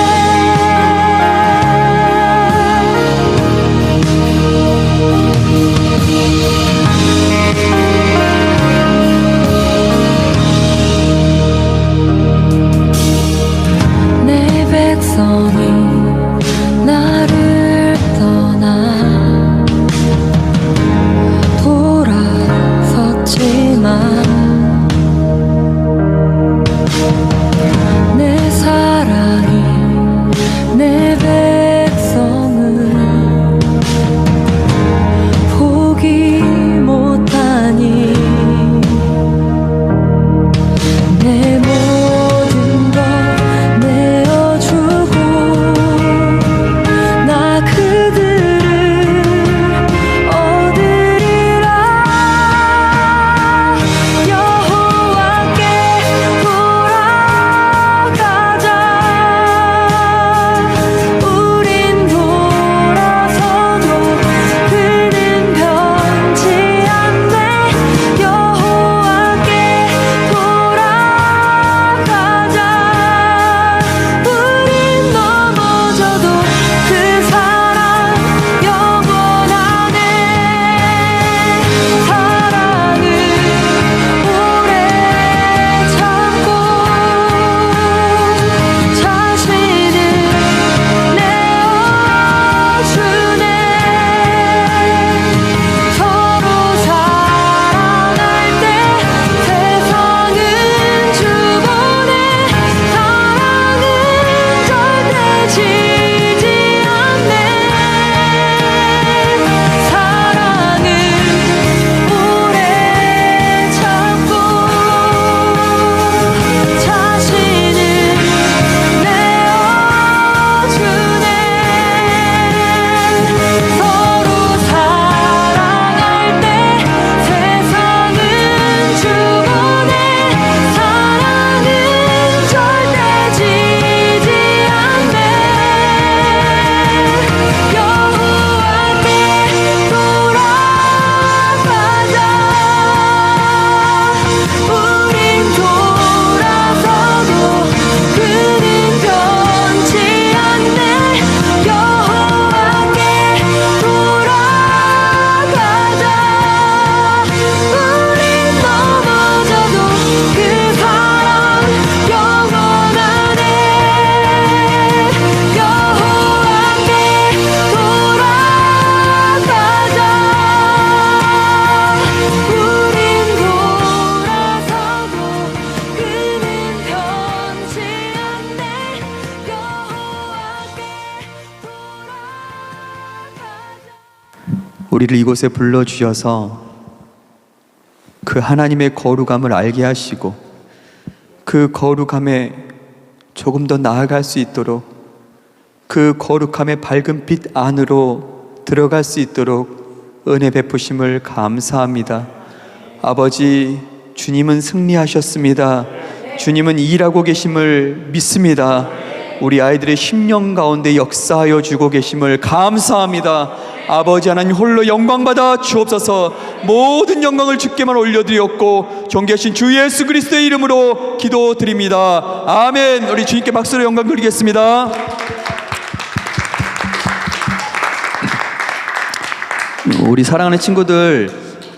우리를 이곳에 불러주셔서 그 하나님의 거룩함을 알게 하시고 그 거룩함에 조금 더 나아갈 수 있도록 그 거룩함의 밝은 빛 안으로 들어갈 수 있도록 은혜 베푸심을 감사합니다. 아버지, 주님은 승리하셨습니다. 주님은 일하고 계심을 믿습니다. 우리 아이들의 심령 가운데 역사하여 주고 계심을 감사합니다. 아버지 하나님 홀로 영광받아 주옵소서. 모든 영광을 주께만 올려드렸고 존귀하신 주 예수 그리스도의 이름으로 기도드립니다. 아멘. 우리 주님께 박수로 영광 드리겠습니다. 우리 사랑하는 친구들,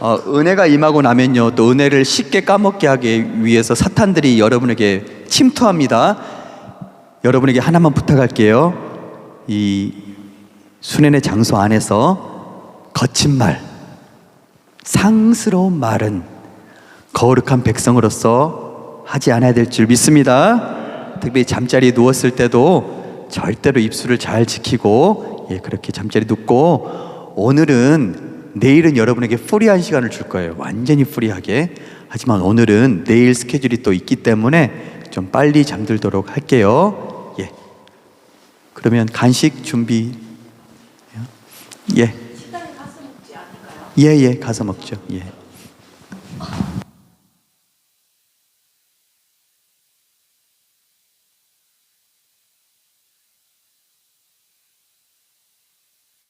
은혜가 임하고 나면요, 또 은혜를 쉽게 까먹게 하기 위해서 사탄들이 여러분에게 침투합니다. 여러분에게 하나만 부탁할게요. 이 수련의 장소 안에서 거친 말, 상스러운 말은 거룩한 백성으로서 하지 않아야 될 줄 믿습니다. 특별히 잠자리에 누웠을 때도 절대로 입술을 잘 지키고, 그렇게 잠자리 눕고, 내일은 여러분에게 프리한 시간을 줄 거예요. 완전히 프리하게. 하지만 오늘은 내일 스케줄이 또 있기 때문에 좀 빨리 잠들도록 할게요. 그러면 간식 준비. 식당에 가서 먹지 않을까요? 가서 먹죠.